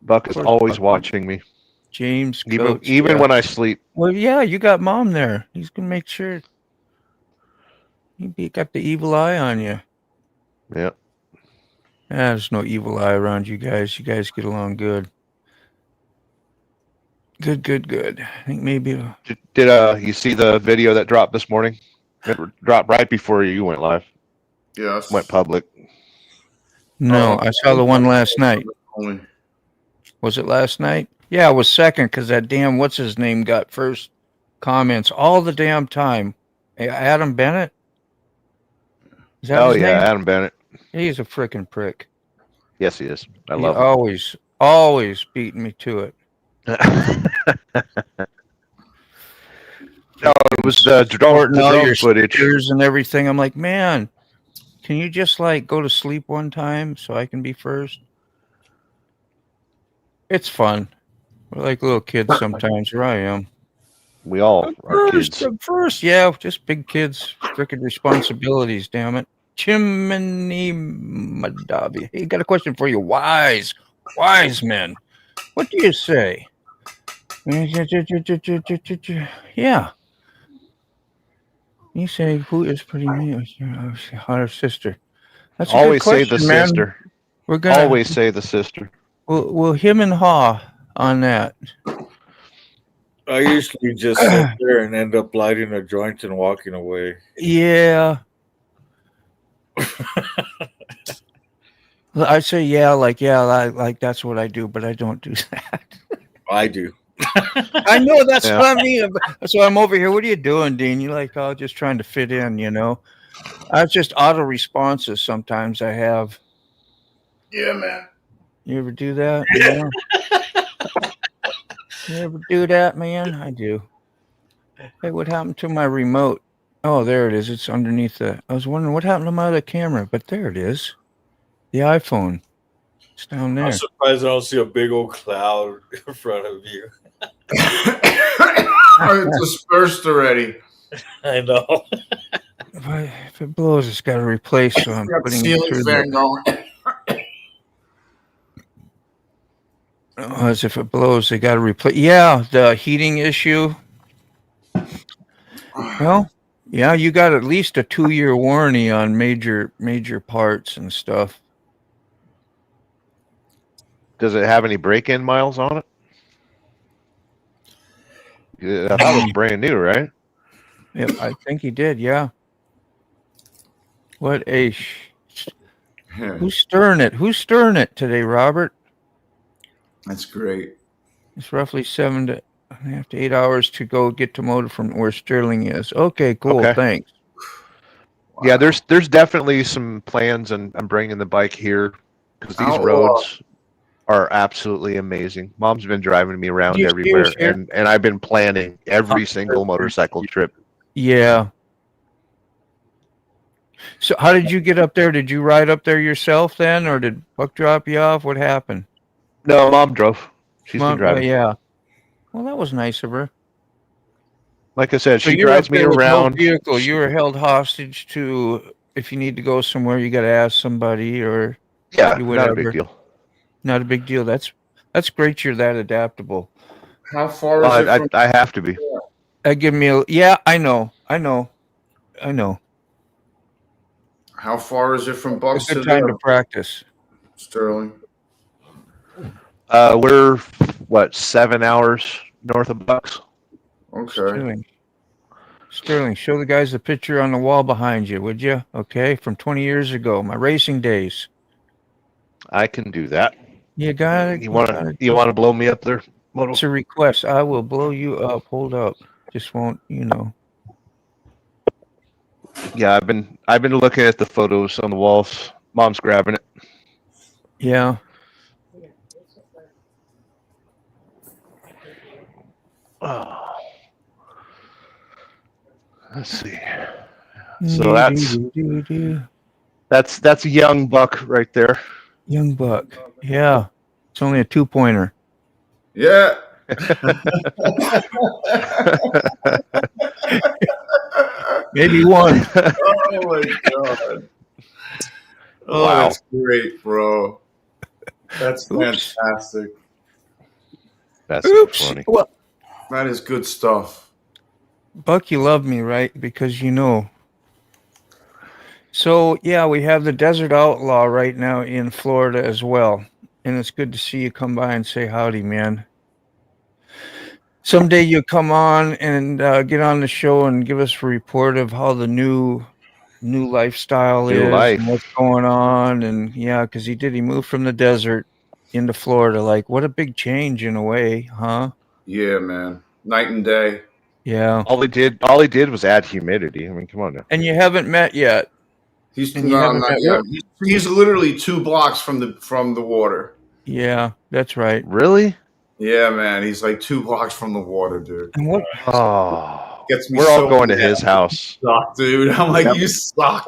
Buck is always watching me, James, even Coates, yeah. when I sleep. Well, yeah, you got mom there. He's gonna make sure. He got the evil eye on you. Yeah. There's no evil eye around you guys. You guys get along good. Good. I think maybe. Did you see the video that dropped this morning? It dropped right before you went live. Yes. Went public. No, I saw the one last night. Was it last night? Yeah, it was second because that damn what's his name got first comments all the damn time. Hey, Adam Bennett. Is that Oh his yeah, name? Adam Bennett. He's a frickin' prick. Yes, he is. I He love always beating me to it. him. No, it was the Sporting all drone your footage. stickers and everything. I'm like, man, can you just like go to sleep one time so I can be first? It's fun. We're like little kids sometimes. Here I am. We all are kids. I'm first, yeah, just big kids, freaking responsibilities. Damn it, Chimney Madabi. Hey, got a question for you, wise men. What do you say? Yeah. You say who is pretty mean? Her sister. That's a Always good say the question, man. sister. We're gonna Always say the sister. we'll him and haw on that. I usually just sit there and end up lighting a joint and walking away. Yeah. I say like that's what I do, but I don't do that. I do. I know that's Yeah. what I mean. So I'm over here. What are you doing, Dean? You're like, oh, just trying to fit in, you know. I just auto responses sometimes I have. Yeah, man. You ever do that? Yeah. You ever do that, man? I do. Hey, what happened to my remote? Oh, there it is. It's underneath the. I was wondering what happened to my other camera, but there it is. The iPhone. It's down I'm there. surprised I don't see a big old cloud in front of you. It's dispersed already. I know. If it blows, it's got to replace. So I'm Got the putting it ceiling through fan the. going. As if it blows, they got to replace. Yeah, the heating issue. Well, yeah, you got at least a 2-year warranty on major parts and stuff. Does it have any break-in miles on it? Yeah, I thought it was brand new, right? Yep, I think he did. Yeah. What a who's stirring it? Who's stirring it today, Robert? That's great. It's roughly 7.5 to 8 hours to go get to motor from where Sterling is. Okay, cool. Okay. Thanks. Yeah, there's definitely some plans, and I'm bringing the bike here because these roads are absolutely amazing. Mom's been driving me around You everywhere, here? and I've been planning every single motorcycle trip. Yeah. So how did you get up there? Did you ride up there yourself then, or did Buck drop you off? What happened? No, Mom drove. She's been Mom, driving. yeah. Well, that was nice of her. Like I said, So she you're drives up me there with no around. vehicle. You were held hostage to if you need to go somewhere, you got to ask somebody or Yeah, do not a whatever. big deal. Not a big deal. That's great. You're that adaptable. How far is it from? I have to be. That give me a yeah. I know. How far is it from It's Bucks a to good time there, to practice. Sterling? We're 7 hours north of Bucks. Okay. Sterling, show the guys the picture on the wall behind you, would you? Okay, from 20 years ago, my racing days. I can do that. You got it. You want to blow me up there, Moto? It's a request. I will blow you up. Hold up. Just won't, you know. Yeah, I've been looking at the photos on the walls. Mom's grabbing it. Yeah. Oh. Let's see. So that's a young buck right there. Young buck. Yeah. It's only a 2-pointer. Yeah. Maybe one. Oh my god. Oh, Wow. that's great, bro. That's fantastic. That's so funny. Well, That is good stuff. Buck, you love me, right? Because you know. So, yeah, we have the Desert Outlaw right now in Florida as well. And it's good to see you come by and say howdy, man. Someday you'll come on and get on the show and give us a report of how the new lifestyle New is life. and what's going on. And yeah, because he moved from the desert into Florida. Like, what a big change in a way, huh? Yeah, man. Night and day. Yeah. All he did was add humidity. I mean, come on now. And you haven't met yet. He's And you no, haven't not met yet. Will? He's literally 2 blocks from the water. Yeah, that's right. Really? Yeah, man. He's like 2 blocks from the water, dude. And what? Oh, Gets me we're all so going to mad. his house. Suck, dude. I'm like, Yep. you suck.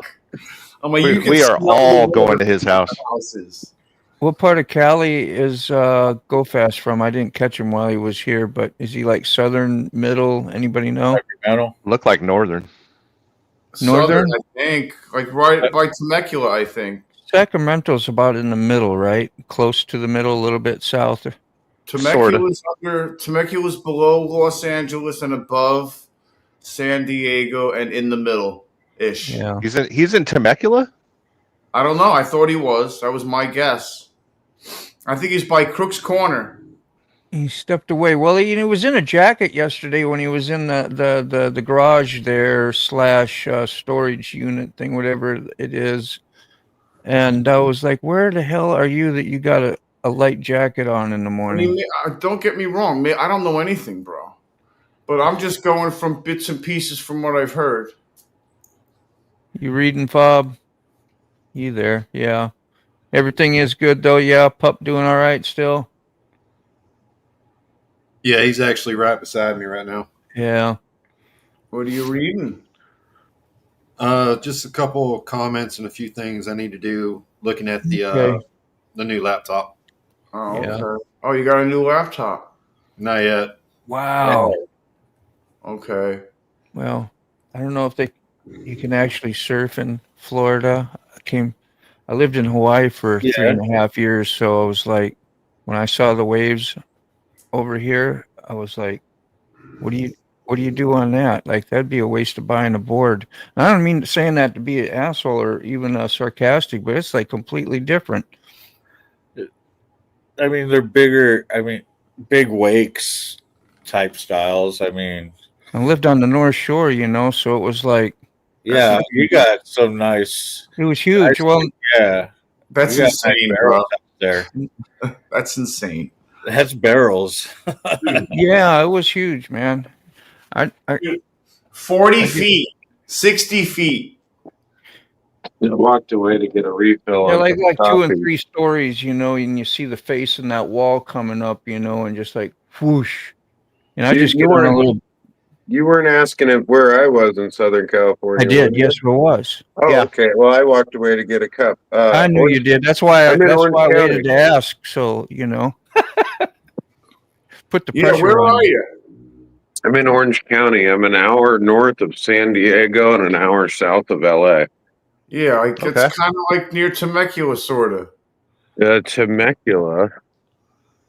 I'm like, We, you can we are smell all the going water to his from house. the houses. What part of Cali is Go Fast from? I didn't catch him while he was here, but is he like southern, middle? Anybody know? Sacramento. Look like northern. Southern, Northern? I think. Like right by Temecula, I think. Sacramento's about in the middle, right? Close to the middle, a little bit south. Sorta. Temecula's below Los Angeles and above San Diego and in the middle ish. Yeah. He's in Temecula? I don't know. I thought he was. That was my guess. I think he's by Crook's Corner. He stepped away. Well, he was in a jacket yesterday when he was in the garage there / storage unit thing, whatever it is. And I was like, where the hell are you that you got a light jacket on in the I morning? mean, don't get me wrong. I don't know anything, bro. But I'm just going from bits and pieces from what I've heard. You reading, Fob? You there? Yeah. Everything is good though. Yeah, pup doing all right still. Yeah, he's actually right beside me right now. Yeah. What are you reading? Just a couple of comments and a few things I need to do looking at the Okay. the new laptop. Oh, Yeah. okay. Oh, you got a new laptop. Not yet. Wow. Okay. Well, I don't know if you can actually surf in Florida. I lived in Hawaii for 3.5 years, so I was like, when I saw the waves over here, I was like, what do you do on that? Like that'd be a waste of buying a board. And I don't mean saying that to be an asshole or even sarcastic, but it's like completely different. I mean, they're bigger. I mean, big wakes type styles. I mean, I lived on the North Shore, so it was like yeah, you got some nice. it was huge. Well, Yeah, That's you got insane, nice bro. barrels out there. That's insane. That's barrels. yeah, it was huge, man. I 40 I feet, 60 feet. I walked away to get a refill. They're on like some 2 and coffee. 3 stories, and you see the face in that wall coming up, and just like whoosh. And I just get on a little. You weren't asking if where I was in Southern California. I did, were you? yes, it was. Oh, Yeah. okay. Well, I walked away to get a cup. I knew you did. That's why I'm in I Orange waited County. to ask. So put the Yeah, pressure where on are you. you? I'm in Orange County. I'm an hour north of San Diego and an hour south of LA. Yeah, like Okay. it's kind of like near Temecula, sort of. Temecula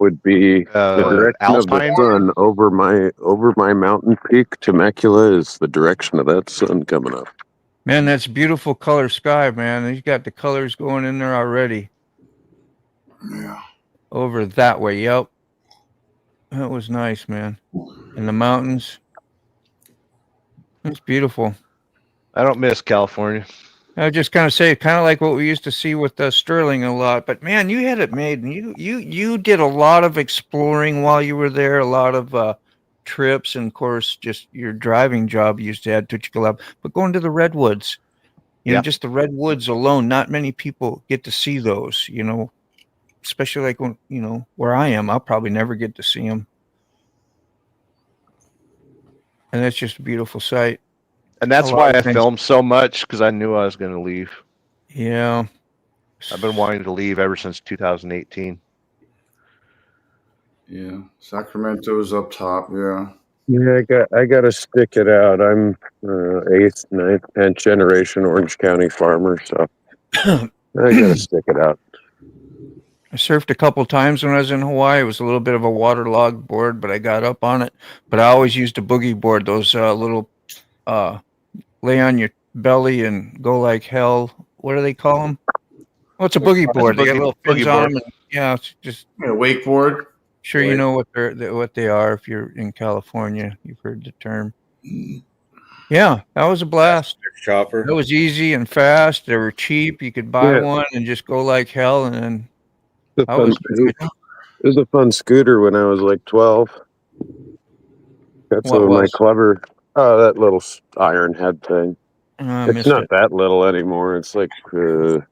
would be the direction of the Alpine? sun over my mountain peak. Temecula is the direction of that sun coming up. Man, that's beautiful color sky, man. He's got the colors going in there already. Yeah. Over that way. Yep. That was nice, man. In the mountains. It's beautiful. I don't miss California. I was just kind of say, kind of like what we used to see with Sterling a lot. But man, you had it made, and you did a lot of exploring while you were there. A lot of trips, and of course, just your driving job you used to add to your lab. But going to the redwoods, just the redwoods alone. Not many people get to see those. Especially like when where I am. I'll probably never get to see them, and that's just a beautiful sight. And that's A lot why of I things. filmed so much, because I knew I was going to leave. Yeah. I've been wanting to leave ever since 2018. Yeah. Sacramento's up top. Yeah. Yeah, I got to stick it out. I'm 8th, 9th, 10th generation Orange County farmer, so I got to stick it out. I surfed a couple times when I was in Hawaii. It was a little bit of a waterlogged board, but I got up on it. But I always used a boogie board, those little lay on your belly and go like hell. What do they call them? Well, it's a boogie board. They got little fins on them. And, it's just wakeboard. sure you know what they are if you're in California. You've heard the term. Yeah, that was a blast. Chopper. It was easy and fast. They were cheap. You could buy one and just go like hell. And then It was a fun scooter when I was like 12. Got some of my clever, that little iron head thing. I It's missed not it. that little anymore. It's like a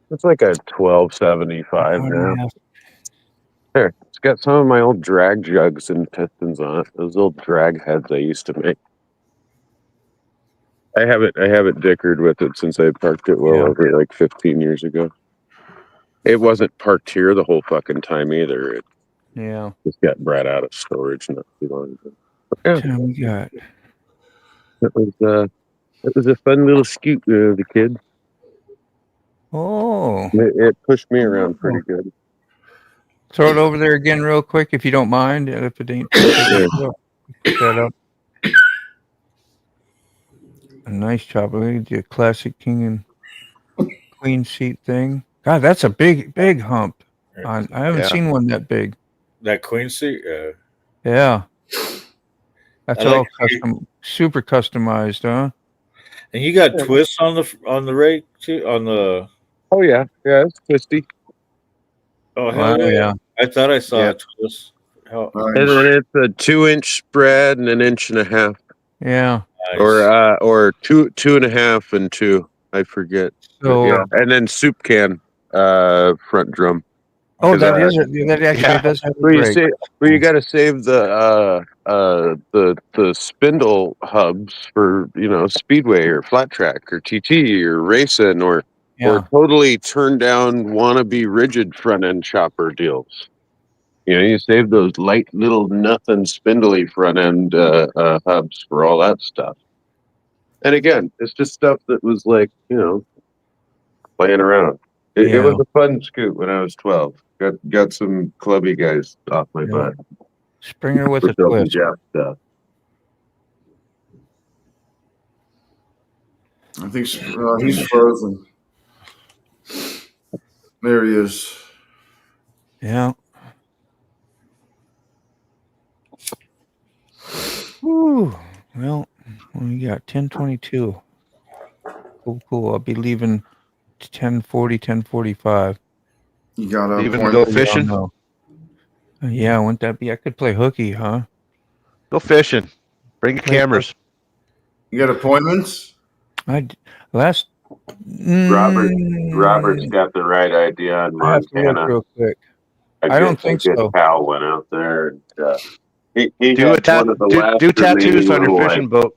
1275 Hour and now. a half. There, it's got some of my old drag jugs and pistons on it. Those old drag heads I used to make. I haven't dickered with it since I parked it well Yeah. over like 15 years ago. It wasn't parked here the whole fucking time either. It Yeah. just got brought out of storage not too long ago. Yeah, Time we got. it was a fun little scoot, the kid. Oh. It pushed me around pretty good. Throw it over there again real quick if you don't mind. And if it ain't too big, Sure. put that up. A nice job. Look at the classic king and queen seat thing. God, that's a big hump. I haven't Yeah. seen one that big. That queen seat. Yeah. That's I like all custom, super customized, huh? And you got twists on the rake too. On the Oh yeah, it's twisty. oh hell Oh, yeah! yeah. I thought I saw Yeah. a twist. Hell, And then it's a 2-inch spread and an inch and a half, Yeah. nice. or two and a half and 2. I forget. But So, yeah, and then soup can front drum. oh, 'Cause, that is it. That actually Yeah. does have a Well, break. you got to save the spindle hubs for speedway or flat track or TT or racing or Yeah. totally turn down wannabe rigid front end chopper deals. You save those light little nothing spindly front end hubs for all that stuff. And again, it's just stuff that was like playing around. It was Yeah. a fun scoot when I was 12. Got some clubby guys off my Yeah. butt. Springer with For a building twist. Jeff stuff. I think he's frozen. There he is. Yeah. Whew. Well, we got 10:22. Cool. I'll be leaving 10:40, 10:45. You got a Leaving to point. go fishing. Yeah, wouldn't that be? I could play hooky, huh? Go fishing. Bring your Play cameras. You got appointments? Last. Robert's got the right idea on I have to look Montana. real quick. A I don't think good so. pal went out there. And, he Do had one of the last do tattoos remaining on your little, fishing boat.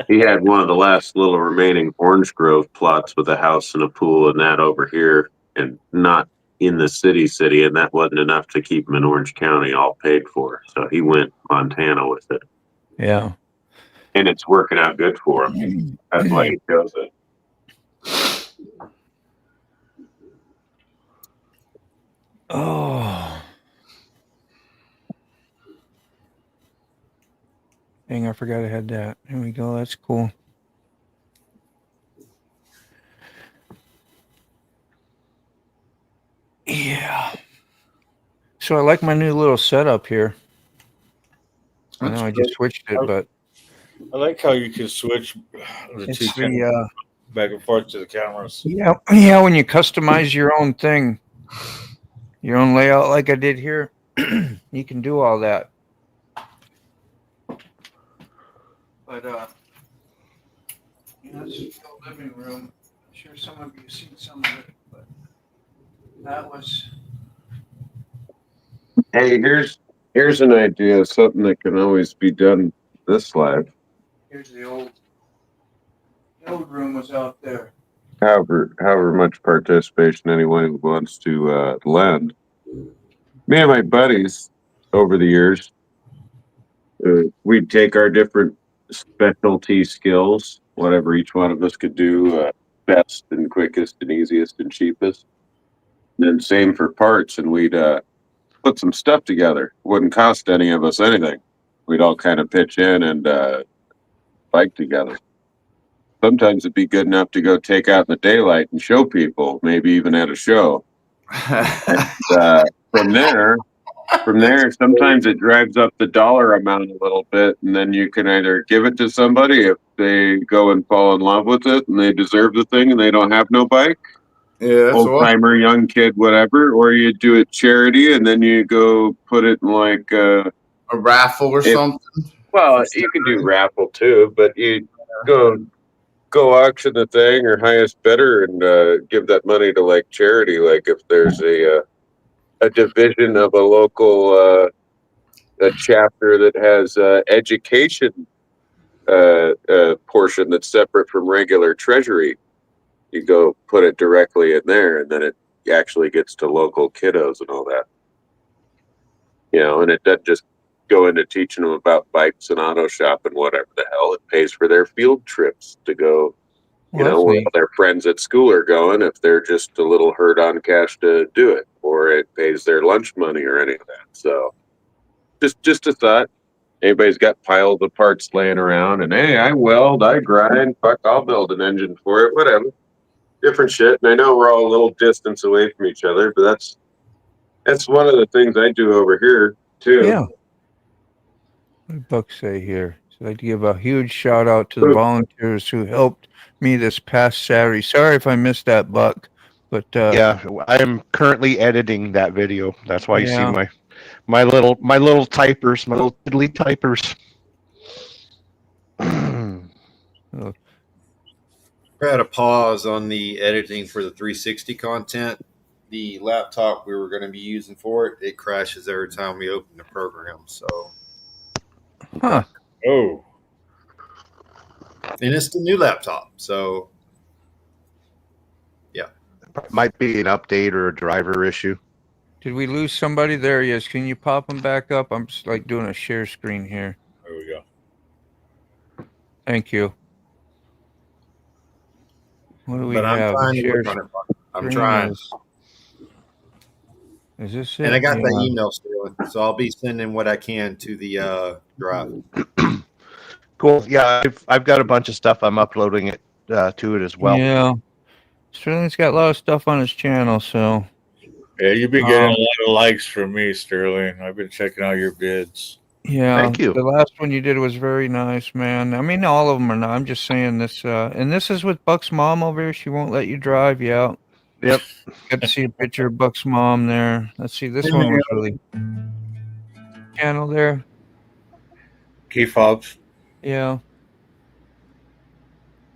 he had one of the last little remaining orange grove plots with a house and a pool and that over here, and not in the city, and that wasn't enough to keep him in Orange County all paid for. So he went Montana with it, Yeah. and it's working out good for him. That's why he chose it. Oh. Dang, I forgot I had that. Here we go. That's cool. Yeah. So I like my new little setup here. I know I just switched it, but I like how you can switch the it's two cameras back and forth to the cameras. yeah, when you customize your own thing, your own layout like I did here, you can do all that. But this is the living room. I'm sure some of you have seen some of it, but that was Hey, here's an idea, something that can always be done this live. here's the old room was out there. However much participation anyone wants to lend. Me and my buddies over the years, we'd take our different specialty skills, whatever each one of us could do best and quickest and easiest and cheapest. And then same for parts, and we'd put some stuff together. Wouldn't cost any of us anything. We'd all kind of pitch in and bike together. Sometimes it'd be good enough to go take out in the daylight and show people, maybe even at a show. From there, sometimes it drives up the dollar amount a little bit, and then you can either give it to somebody if they go and fall in love with it and they deserve the thing and they don't have no bike. Yeah, that's Old timer, young kid, whatever, or you do it charity and then you go put it in like a raffle or something. Well, you can do raffle too, but go auction the thing or highest bidder and give that money to like charity. Like if there's a division of a local a chapter that has education portion that's separate from regular treasury, you go put it directly in there, and then it actually gets to local kiddos and all that. You know, and it doesn't just go into teaching them about bikes and auto shop and whatever the hell. It pays for their field trips to go, you Well, know, that's where neat. their friends at school are going if they're just a little hurt on cash to do it, or it pays their lunch money or any of that. So just a thought. Anybody's got piles of parts laying around and hey, I weld, I grind, fuck, I'll build an engine for it, whatever. Different shit. And I know we're all a little distance away from each other, but that's one of the things I do over here too. Yeah. What did Buck say here? So I'd like to give a huge shout out to the volunteers who helped me this past Saturday. Sorry if I missed that, Buck. But Yeah, I am currently editing that video. That's why you see Yeah. my little typers, my little tiddly typers. We're at a pause on the editing for the 360 content. The laptop we were going to be using for it crashes every time we open the program. So, Huh. Oh, and it's the new laptop. So, yeah, Might be an update or a driver issue. Did we lose somebody? There he is. Can you pop him back up? I'm just like doing a share screen here. there we go. Thank you. What do we but I'm have? trying to Share work on it. I'm screen trying. Is this it? And I got Yeah. the email still, so I'll be sending what I can to the drive. Cool. Yeah, I've got a bunch of stuff. I'm uploading it to it as well. Yeah. Sterling's got a lot of stuff on his channel, so Yeah, you've been getting a lot of likes from me, Sterling. I've been checking out your bids. yeah. Thank you. The last one you did was very nice, man. I mean, all of them are not. I'm just saying this. And this is with Buck's mom over here. She won't let you drive you out. Yep. Got to see a picture of Buck's mom there. Let's see. This one was really channel there. Key fobs. Yeah.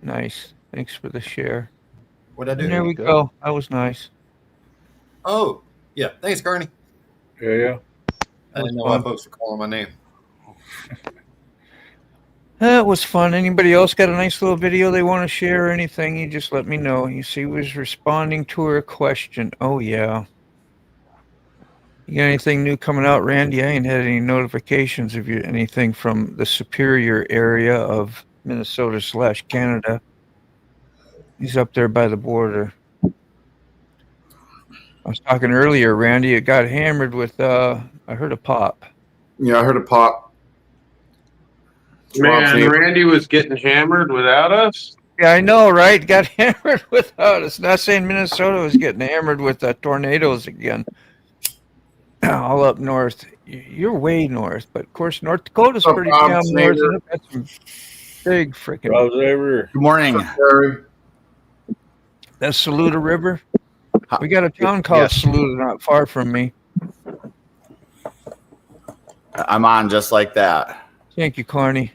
Nice. Thanks for the share. What'd I do? And there we go. That was nice. Oh, yeah. Thanks, Carney. Yeah. I didn't know why folks were calling my name. That was fun. Anybody else got a nice little video they want to share or anything? You just let me know. You see, was responding to her question. Oh, yeah. You got anything new coming out, Randy? I ain't had any notifications of you anything from the Superior area of Minnesota / Canada. He's up there by the border. I was talking earlier, Randy. It got hammered with. I heard a pop. Yeah, I heard a pop. Man, Randy was getting hammered without us. Yeah, I know, right? Got hammered without us. Not saying Minnesota was getting hammered with tornadoes again. All up north. You're way north, but of course North Dakota's pretty damn north. And they've got some big freaking. Good morning. That's Saluda River. We got a town called Saluda, not far from me. I'm on just like that. Thank you, Carney.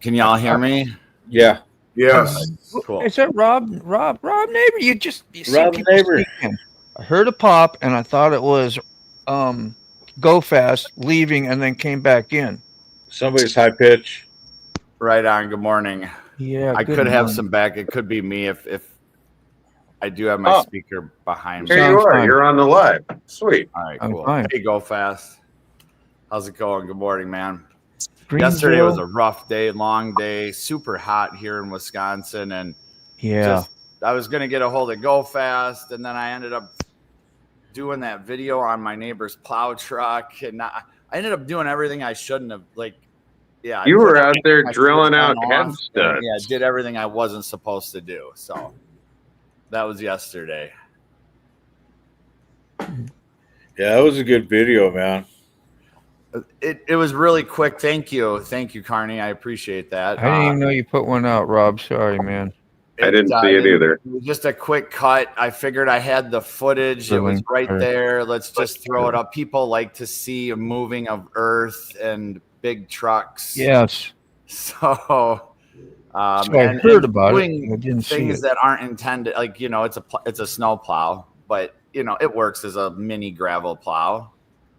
Can y'all hear me? Yeah. Yes. Cool. Is that Rob Neighbor? You see Rob people Neighbor. speaking. I heard a pop, and I thought it was Go Fast leaving and then came back in. Somebody's high pitch. Right on. Good morning. Yeah, I good could have morning. some back. It could be me if I do have my speaker behind me. Here you are. fine. You're on the live. Sweet. All right, I'm cool. fine. Hey, Go Fast. How's it going? Good morning, man. Greenville? Yesterday was a rough day, long day, super hot here in Wisconsin, and Yeah. I was gonna get a hold of Go Fast, and then I ended up doing that video on my neighbor's plow truck, and I ended up doing everything I shouldn't have. I You put were out there my drilling switch out on head off, studs. and, did everything I wasn't supposed to do. So that was yesterday. Yeah, that was a good video, man. It was really quick. Thank you, Carney. I appreciate that. I didn't even know you put one out, Rob. Sorry, man. I didn't see it either. It was just a quick cut. I figured I had the footage. It was right there. Let's just throw it up. People like to see a moving of earth and big trucks. Yes. So So I and heard about it. doing I didn't see things it. that aren't intended, like, you know, it's a snow plow, but you know, it works as a mini gravel plow,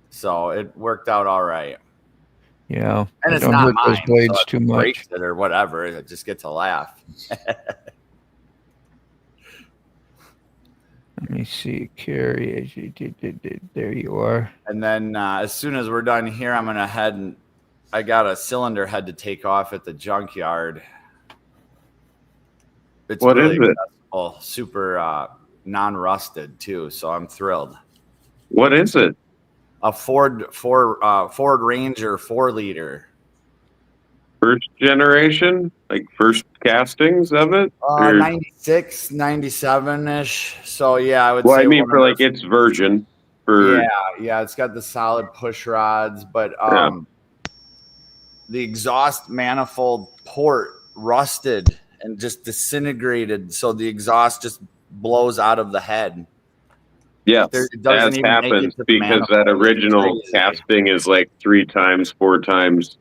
so it worked out all right. Yeah, And I it's don't not hurt those mine, blades so too it much. breaks it or whatever. I just get to laugh. Let me see, Carrie. There you are. And then as soon as we're done here, I'm gonna head and I got a cylinder head to take off at the junkyard. It's What really is it? accessible, super non-rusted too, so I'm thrilled. What is it? A Ford Ranger 4-liter. First generation? Like first castings of it? Or- 96, 97-ish. So yeah, I would well, say I mean, one for of like their- its version. For yeah, it's got the solid push rods, but Yeah. the exhaust manifold port rusted and just disintegrated, so the exhaust just blows out of the head. yes, It doesn't as even make it happens to the because that manifold. It's original crazy. casting is like 3 times, 4 times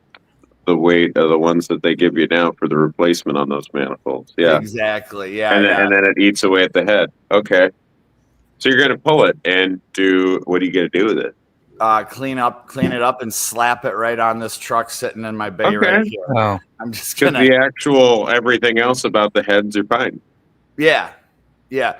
the weight of the ones that they give you now for the replacement on those manifolds. Yeah, Exactly. Yeah, and yeah. then it eats away at the head. Okay, so you're gonna pull it and do what are you gonna do with it? Clean it up, and slap it right on this truck sitting in my bay Okay. right here. Oh, I'm just Because gonna. the actual everything else about the heads are fine. Yeah. Okay.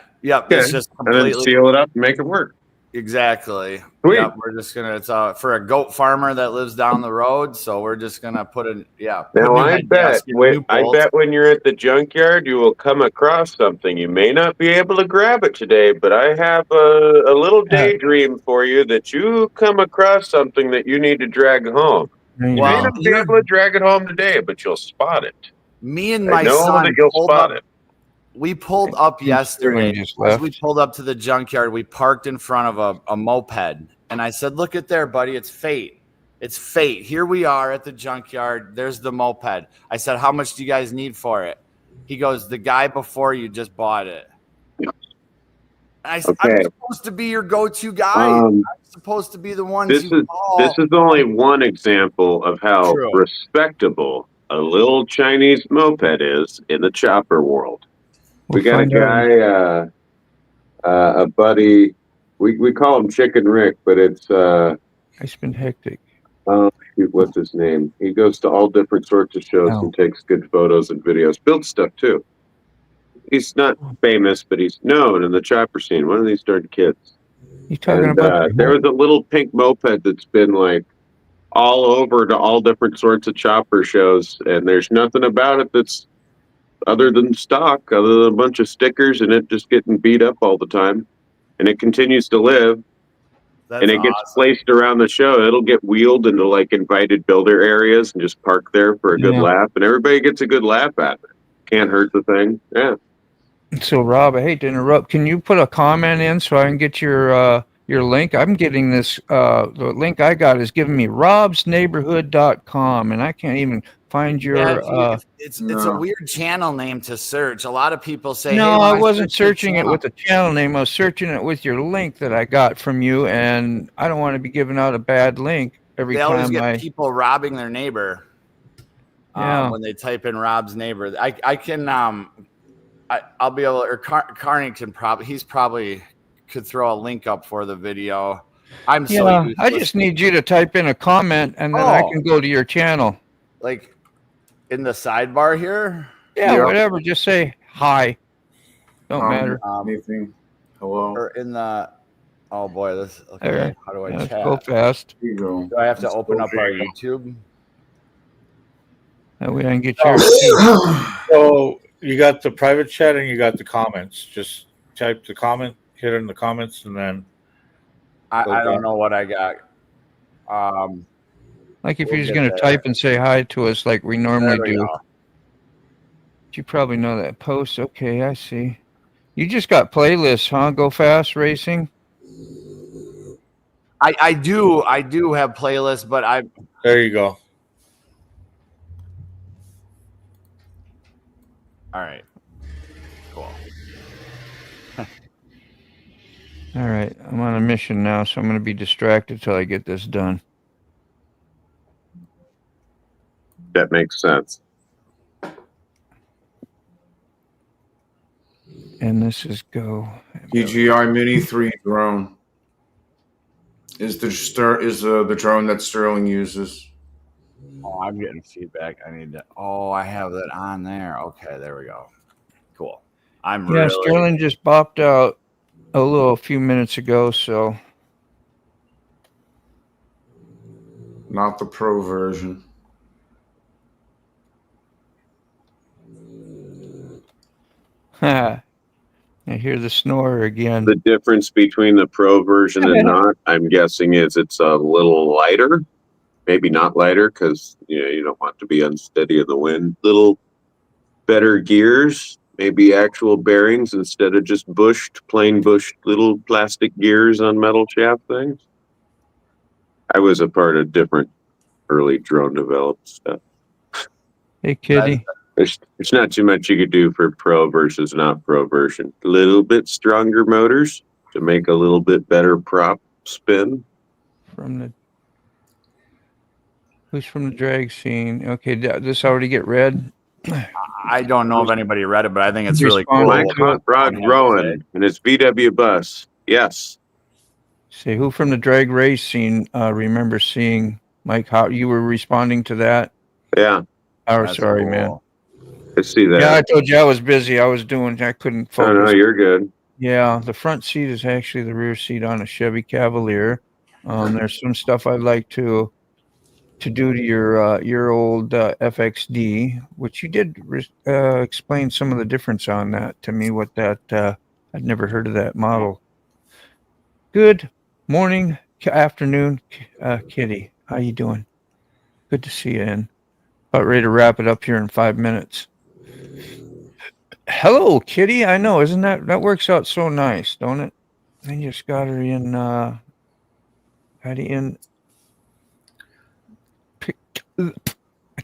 It's just And then completely seal it up and make it work. exactly. Sweet. Yeah, we're just gonna. It's for a goat farmer that lives down the road, so we're just gonna put it. Yeah. Put Now new I head bet, gasket, new bolts. when you're at the junkyard, you will come across something. You may not be able to grab it today, but I have a little daydream for you that you come across something that you need to drag home. there you You may go. not be able to drag it home today, but you'll spot it. Me and I my know son that you'll pulled spot up. it. We pulled up yesterday. just As we left. pulled up to the junkyard, we parked in front of a moped. And I said, look at there, buddy. It's fate. It's fate. Here we are at the junkyard. There's the moped. I said, how much do you guys need for it? He goes, the guy before you just bought it. I said, I'm Okay. supposed to be your go-to guy. I'm supposed to be the one This you is call. this is only one example of how True. respectable a little Chinese moped is in the chopper world. We'll We got a find out. guy, a buddy. We call him Chicken Rick, but it's It's been hectic. what's his name? He goes to all different sorts of shows Oh. and takes good photos and videos. Builds stuff too. He's not famous, but he's known in the chopper scene. One of these darn kids. You talking And about the there was a little pink moped that's been like all over to all different sorts of chopper shows, and there's nothing about it that's other than stock, other than a bunch of stickers and it just getting beat up all the time. And it continues to live. That's and it gets awesome. placed around the show. It'll get wheeled into like invited builder areas and just park there for a good Yeah. laugh, and everybody gets a good laugh at it. Can't hurt the thing. Yeah. So, Rob, I hate to interrupt. Can you put a comment in so I can get your link? I'm getting this. The link I got is giving me robsneighborhood.com, and I can't even find your. It's a weird channel name to search. A lot of people say, No, hey, when I wasn't search your searching it channel- with the channel name. I was searching it with your link that I got from you, and I don't want to be giving out a bad link every They always time get people robbing their neighbor. Yeah. When they type in Rob's neighbor, I can I'll be able, or Carnington probably could throw a link up for the video. I'm so Yeah, I useless. just need you to type in a comment, and then I can go to your channel. Like in the sidebar here. Yeah, whatever. Just say hi. Don't matter. Anything. Hello. Or in the. Oh boy, this. Okay, There. how do I Let's chat? go fast. Here you go. Do I have to Let's open go up our here. YouTube? That way I can get yours too. So you got the private chat and you got the comments. Just type the comment, hit it in the comments, and then I don't know what I got. Like if We'll you're just get going to there. type and say hi to us like we normally There we do. go. You probably know that post. Okay, I see. You just got playlists, huh? Go Fast Racing. I do have playlists, but there you go. all right. Cool. All right, I'm on a mission now, so I'm going to be distracted till I get this done. That makes sense. And this is go. DJI Mini 3 drone is the drone that Sterling uses. Oh, I'm getting feedback. I need to. Oh, I have that on there. Okay, there we go. Cool. I'm Yeah, really. Sterling just bopped out a few minutes ago, so Not the Pro version. I hear the snorer again. The difference between the Pro version and not, I'm guessing, is it's a little lighter. Maybe not lighter because you don't want to be unsteady in the wind. Little better gears, maybe actual bearings instead of just plain bushed little plastic gears on metal shaft things. I was a part of different early drone developed stuff. Hey, Kitty. There's not too much you could do for Pro versus not Pro version. A little bit stronger motors to make a little bit better prop spin. Who's from the drag scene? Okay, did this already get read? I don't know if anybody read it, but I think it's really Respond cool. Mike Hot Rod Rowan and his VW bus. Yes. Say, who from the drag race scene remembers seeing Mike Hot? You were responding to that? Yeah. Oh, That's sorry, cool. man. I see that. Yeah, I told you I was busy. I couldn't focus. No, you're good. Yeah, the front seat is actually the rear seat on a Chevy Cavalier. There's some stuff I'd like to do to your old FXD, which you did explain some of the difference on that to me. What that I'd never heard of that model. Good morning, afternoon, Kitty. How you doing? Good to see you in. About ready to wrap it up here in 5 minutes. Hello, Kitty. I know, isn't that works out so nice, don't it? And you just got her in. I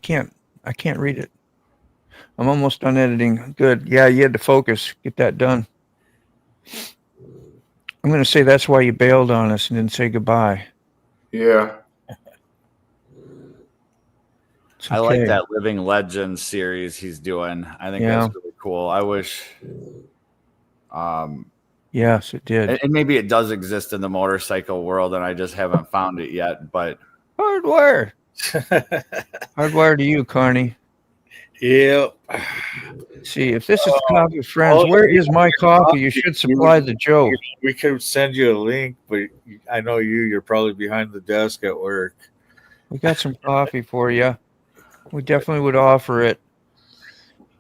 can't read it. I'm almost done editing. Good. Yeah, you had to focus. Get that done. I'm going to say that's why you bailed on us and didn't say goodbye. Yeah. I like that Living Legends series he's doing. I think that's really cool. I wish. Yes, it did. And maybe it does exist in the motorcycle world, and I just haven't found it yet. But hardware. Hardwire to you, Carney. Yep. See, if this is Coffee Friends, where is my coffee? You should supply the joke. We could send you a link, but I know you're probably behind the desk at work. We got some coffee for you. We definitely would offer it.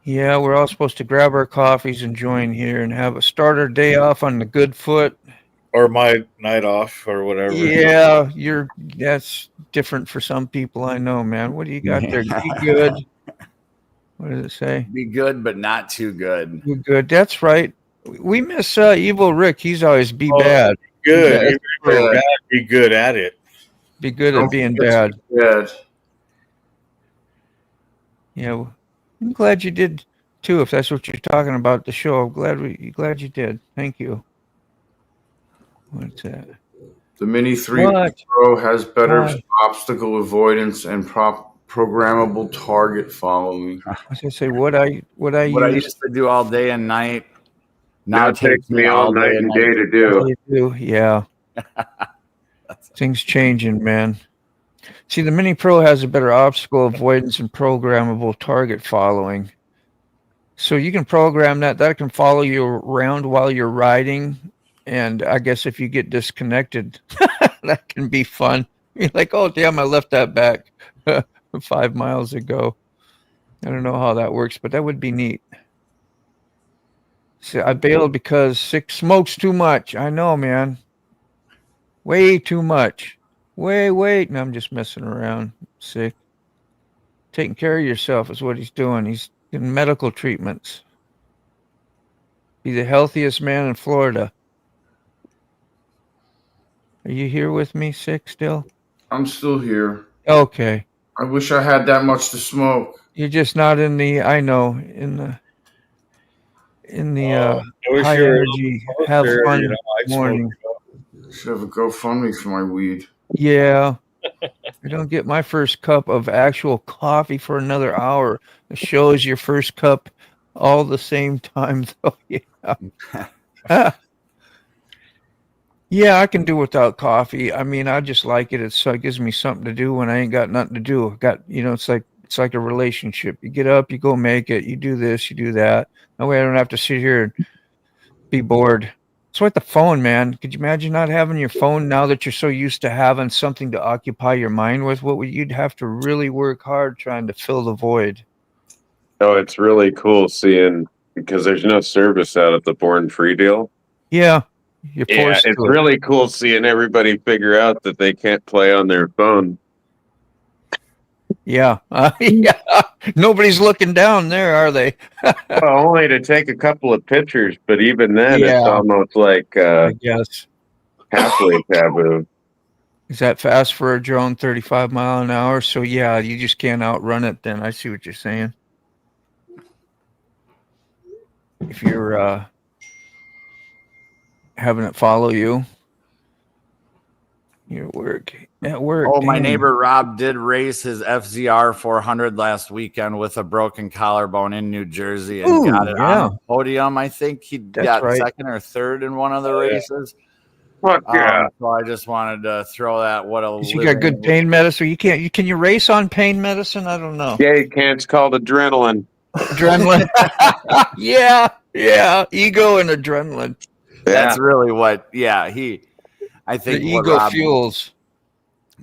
Yeah, we're all supposed to grab our coffees and join here and have a starter day off on the good foot. Or my night off or whatever. Yeah, that's different for some people, I know, man. What do you got there? Be good. What does it say? Be good, but not too good. Be good. That's right. We miss Evil Rick. He's always bad. Good. Yeah, be good at it. Be good at being bad. Good. Yeah, I'm glad you did too. If that's what you're talking about, the show, I'm glad you did. Thank you. What's that? The Mini 3 Pro has better obstacle avoidance and programmable target following. I was gonna say what I used to do all day and night. Now it takes me all night and day to do. Yeah. Things changing, man. See, the Mini Pro has a better obstacle avoidance and programmable target following. So you can program that can follow you around while you're riding. And I guess if you get disconnected, that can be fun. You're like, oh, damn, I left that back 5 miles ago. I don't know how that works, but that would be neat. See, I bailed because Sick smokes too much. I know, man. Way too much. Wait. No, I'm just messing around. Sick. Taking care of yourself is what he's doing. He's getting medical treatments. He's the healthiest man in Florida. Are you here with me, Sick, still? I'm still here. Okay. I wish I had that much to smoke. You're just not in the high energy, have fun morning. Should have a GoFundMe for my weed. Yeah. I don't get my first cup of actual coffee for another hour. The show is your first cup all the same time, though. Yeah. Yeah, I can do without coffee. I mean, I just like it. It gives me something to do when I ain't got nothing to do. It's like a relationship. You get up, you go make it. You do this, you do that. That way, I don't have to sit here and be bored. It's like the phone, man. Could you imagine not having your phone now that you're so used to having something to occupy your mind with? You'd have to really work hard trying to fill the void. Oh, it's really cool seeing because there's no service out at the Born Free deal. Yeah, you're Yeah, forced it's to it. really cool seeing everybody figure out that they can't play on their phone. Yeah, yeah. Nobody's looking down there, are they? Well, only to take a couple of pictures, but even then, it's Yeah. almost like I guess. halfway taboo. Is that fast for a drone, 35 mile an hour? So yeah, you just can't outrun it then. I see what you're saying. If you're having it follow you, your work at work. Oh, my damn. neighbor Rob did race his FZR 400 last weekend with a broken collarbone in New Jersey and Ooh, got it yeah. on the podium. I think he That's got right. second or third in one of the races. Fuck yeah. So I just wanted to throw that. What a You got good pain medicine. Can you race on pain medicine? I don't know. Yeah, you can't. It's called adrenaline. Adrenaline. yeah. Ego and adrenaline. That's Yeah. really what. Yeah, I The think what ego Rob fuels.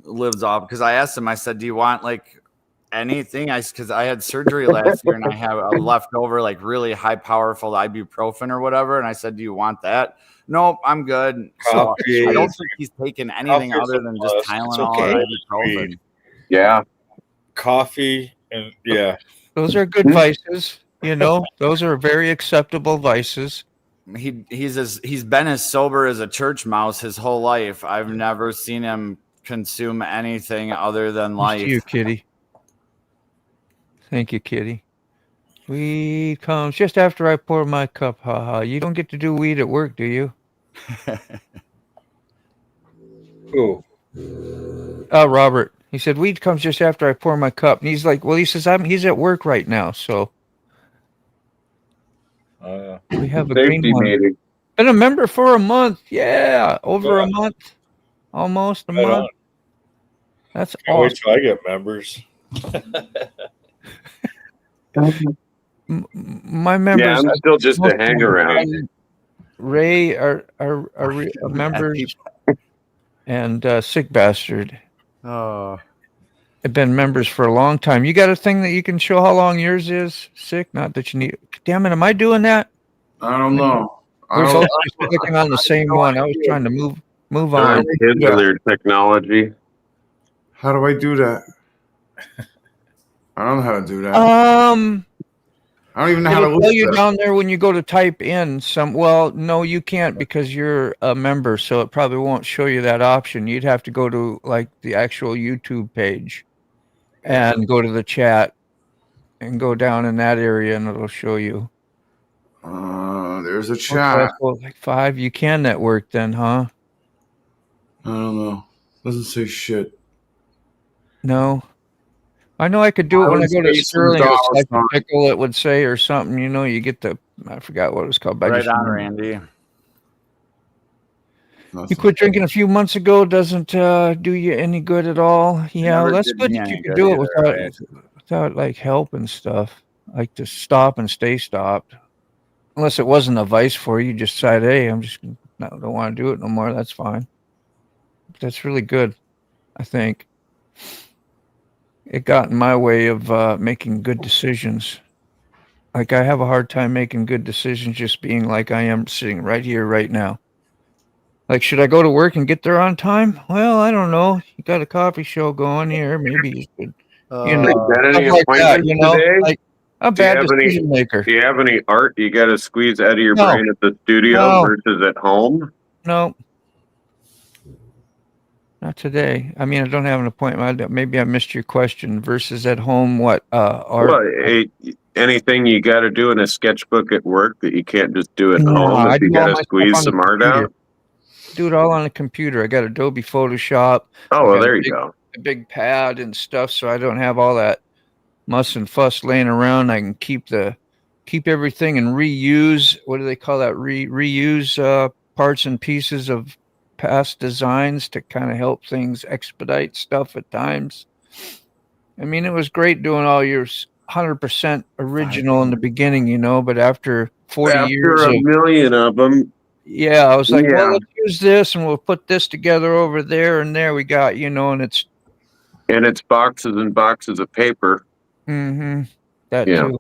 lives off, because I asked him. I said, "Do you want like anything?" Because I had surgery last year and I have a leftover like really high powerful ibuprofen or whatever. And I said, "Do you want that?" Nope, I'm good. So Coffee I don't is- think he's taking anything coffee is other a than just must. Tylenol It's okay. or ibuprofen. Yeah. Coffee and yeah. Those are good vices. You know, those are very acceptable vices. He's been as sober as a church mouse his whole life. I've never seen him consume anything other than Thanks life. to you, Kitty. Thank you, Kitty. Weed comes just after I pour my cup. Haha. You don't get to do weed at work, do you? Ooh. Robert. He said weed comes just after I pour my cup. And he's like, well, he says he's at work right now, so we have a green Safety one. meeting. Been a member for a month. Yeah, over Yeah. a month. Almost a Right month. on. That's Can't wait awesome. till I get members. My members. Yeah, I'm still just most a of hang my around. friends, Ray are members, and Sick Bastard Oh, have been members for a long time. You got a thing that you can show how long yours is? Sick? Not that you need. Damn it! Am I doing that? I don't know. I was also just clicking on the same one. I was trying to move on. Kids and their technology. How do I do that? I don't know how to do that. I don't even know how to It'll tell look you at down there when you go to type in some. Well, no, you can't because you're a member, so it probably won't show you that option. You'd have to go to like the actual YouTube page and go to the chat and go down in that area, and it'll show you. There's a Okay, chat. well, like 5. You can network then, huh? I don't know. Doesn't say shit. No. I know I could do it when I go to Space and Sterling. dollar It's like a sign. pickle, it would say, or something. You know, you get the. I forgot what it was called. But I right just on, remember. Randy. You quit drinking a few months ago. Doesn't do you any good at all. Yeah, Never well, that's did good me that you any could good do it either, without like help and stuff. Like to stop and stay stopped. Unless it wasn't a vice for you, just decide, hey, don't want to do it no more. That's fine. That's really good. I think it got in my way of making good decisions. Like I have a hard time making good decisions just being like I am sitting right here, right now. Like, should I go to work and get there on time? Well, I don't know. You got a coffee show going here. Maybe you should, you know, Got any stuff like that, appointments you know, today? like a Do you bad have any- decision maker. Do you have any art you got to squeeze out of your No. brain at the studio No. versus at home? No, not today. I mean, I don't have an appointment. Maybe I missed your question. Versus at home, what? Art? Well, anything you got to do in a sketchbook at work that you can't just do at No, home I if you do all got to my stuff squeeze on the some art computer. out? Do it all on a computer. I got Adobe Photoshop. Oh, I well, got there a you big- go. a big pad and stuff, so I don't have all that muss and fuss laying around. I can keep keep everything and reuse. What do they call that? Reuse parts and pieces of past designs to kind of help things expedite stuff at times. I mean, it was great doing all your 100% original in the beginning, you know, but after 40 years After a of, million of them, yeah, I was like, well, yeah, let's use this and we'll put this together over there and there we got, you know, and it's and it's boxes and boxes of paper. that Yeah. too.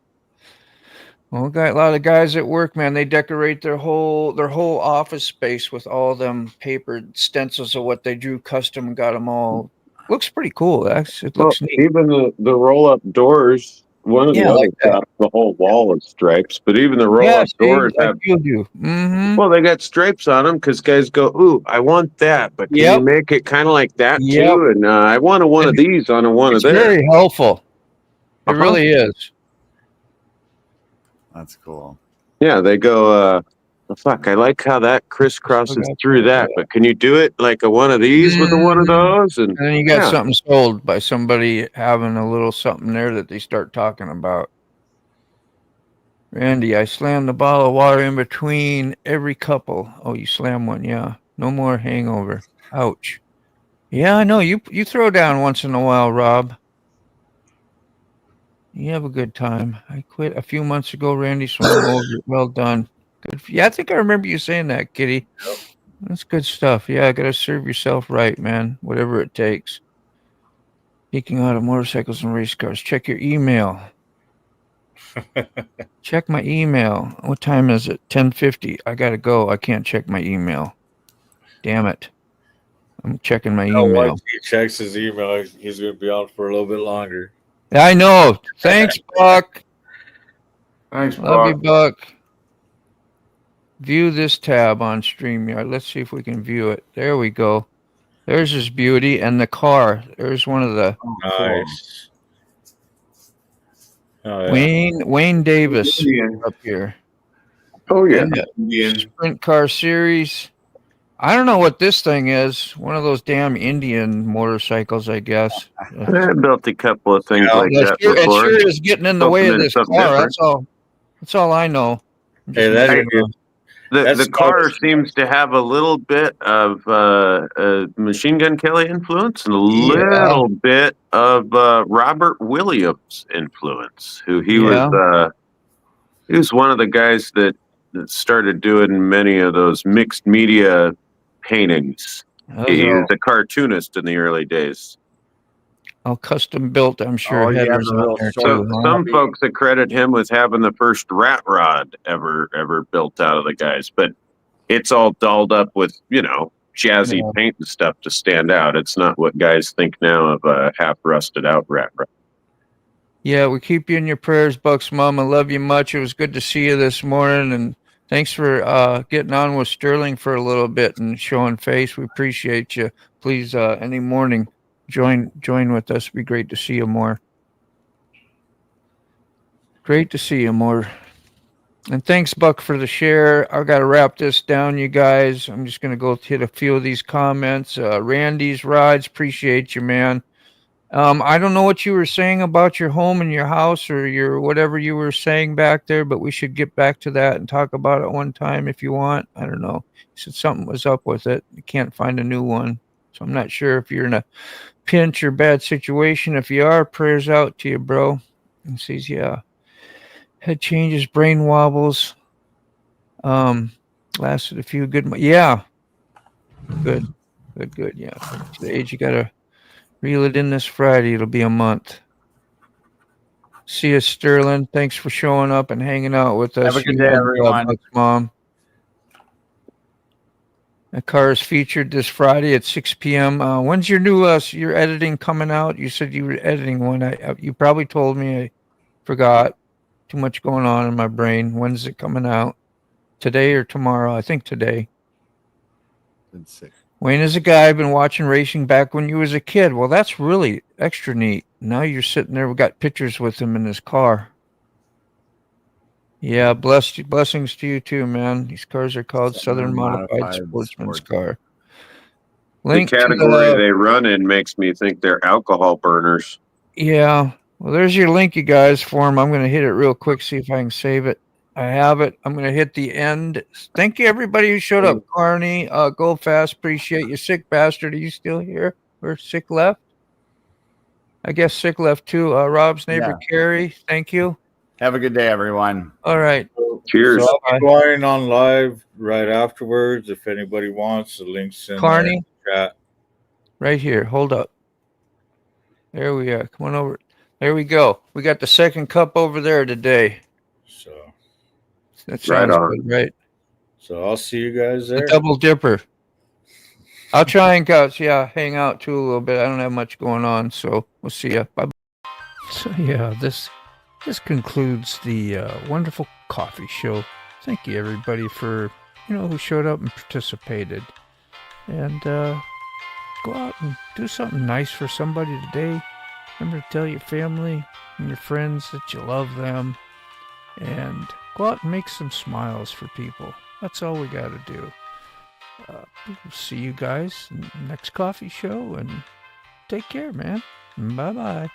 Well, we got a lot of guys at work, man. They decorate their whole office space with all them papered stencils of what they drew custom and got them all. Looks pretty cool. Actually, it Well, looks neat. even the roll up doors. One of the Yeah, I like others that. got the whole wall of stripes, but even the roll Yeah, up see, doors like have. you do. Mm-hmm. Well, they got stripes on them because guys go, "Ooh, I want that, but can you Yep. make it kind of like that Yep. too?" And I want one of And these on one of it's theirs. very helpful. It Uh-huh. really is. That's cool. Yeah, they go, fuck, I like how that crisscrosses through that, but can you do it like one of these with one of Mhm. those? And And then you got yeah, something sold by somebody having a little something there that they start talking about. Randy, I slammed the bottle of water in between every couple. Oh, you slam one, yeah. No more hangover. Ouch. Yeah, I know. You throw down once in a while, Rob. You have a good time. I quit a few months ago, Randy, so I'm over it. Well done. Good. Yeah, I think I remember you saying that, Kitty. That's good stuff. Yeah, gotta serve yourself right, man. Whatever it takes. Speaking out of motorcycles and race cars, check your email. Check my email. What time is it? 10:50. I gotta go. I can't check my email. Damn it. I'm checking my email. Once he checks his email, he's going to be on for a little bit longer. I know. Thanks, Buck. Thanks, Love you, Buck. Buck. View this tab on StreamYard. Let's see if we can view it. There we go. There's his beauty and the car. There's one of the Nice. Oh, yeah. Wayne Davis Indian. up here. oh yeah, And the Indian. Sprint Car Series. I don't know what this thing is. One of those damn Indian motorcycles, I guess. I built a couple of things Yeah, like It that sure, it before. sure is getting in the way of Something this something car. different. That's all I know. Hey, that Hey, is, The That's car nice. seems to have a little bit of Machine Gun Kelly influence and a Yeah. little bit of Robert Williams influence. Who he Yeah. was one of the guys that started doing many of those mixed media paintings. Those He are was a cartoonist in the early days. all custom built, I'm sure. Oh, yeah, Headers the on real there short So too. Huh? some folks accredit him with having the first rat rod ever built out of the guys, but it's all dolled up with jazzy Yeah. paint and stuff to stand out. It's not what guys think now of a half rusted out rat rod. Yeah, we keep you in your prayers, Buck's mom. I love you much. It was good to see you this morning, and thanks for getting on with Sterling for a little bit and showing face. We appreciate you. Please, any morning, join with us. It'd be great to see you more. Great to see you more. And thanks, Buck, for the share. I got to wrap this down, you guys. I'm just going to go hit a few of these comments. Randy's rides, appreciate you, man. I don't know what you were saying about your home and your house or your whatever you were saying back there, but we should get back to that and talk about it one time if you want. I don't know. You said something was up with it. You can't find a new one. So I'm not sure if you're in a pinch or bad situation. If you are, prayers out to you, bro. And says, yeah. Head changes, brain wobbles. Lasted a few good months. Yeah. Good. Yeah. To the age you gotta reel it in this Friday. It'll be a month. See you, Sterling. Thanks for showing up and hanging out with us. Have a good You day, have everyone. Buck's mom. The car is featured this Friday at 6 p.m. When's your new your editing coming out? You said you were editing one. You probably told me. I forgot. Too much going on in my brain. When's it coming out? Today or tomorrow? I think today. Wayne is a guy I've been watching racing back when you was a kid. Well, that's really extra neat. Now you're sitting there. We got pictures with him in his car. Yeah, blessings to you too, man. These cars are called Southern Modified Sportsman's Car. Link the category they run in makes me think they're alcohol burners. Yeah. Well, there's your link, you guys, for them. I'm going to hit it real quick, see if I can save it. I have it. I'm going to hit the end. Thank you, everybody who showed up. Carney, Go Fast, appreciate you. Sick Bastard, are you still here? Or Sick left? I guess Sick left too. Rob's neighbor, Yeah. Carrie, thank you. Have a good day, everyone. All right. Cheers. So I'll be going on live right afterwards. If anybody wants, the links in Carney, the chat. right here. Hold up. There we are. Come on over. There we go. We got the second cup over there today. So, That Right sounds on. good, right? so I'll see you guys The there. double dipper. I'll try and go. Yeah, hang out too a little bit. I don't have much going on, so we'll see ya. Bye. So yeah, this concludes the wonderful coffee show. Thank you everybody for who showed up and participated, and go out and do something nice for somebody today. Remember to tell your family and your friends that you love them, and go out and make some smiles for people. That's all we got to do. We'll see you guys in the next coffee show, and take care, man. Bye-bye.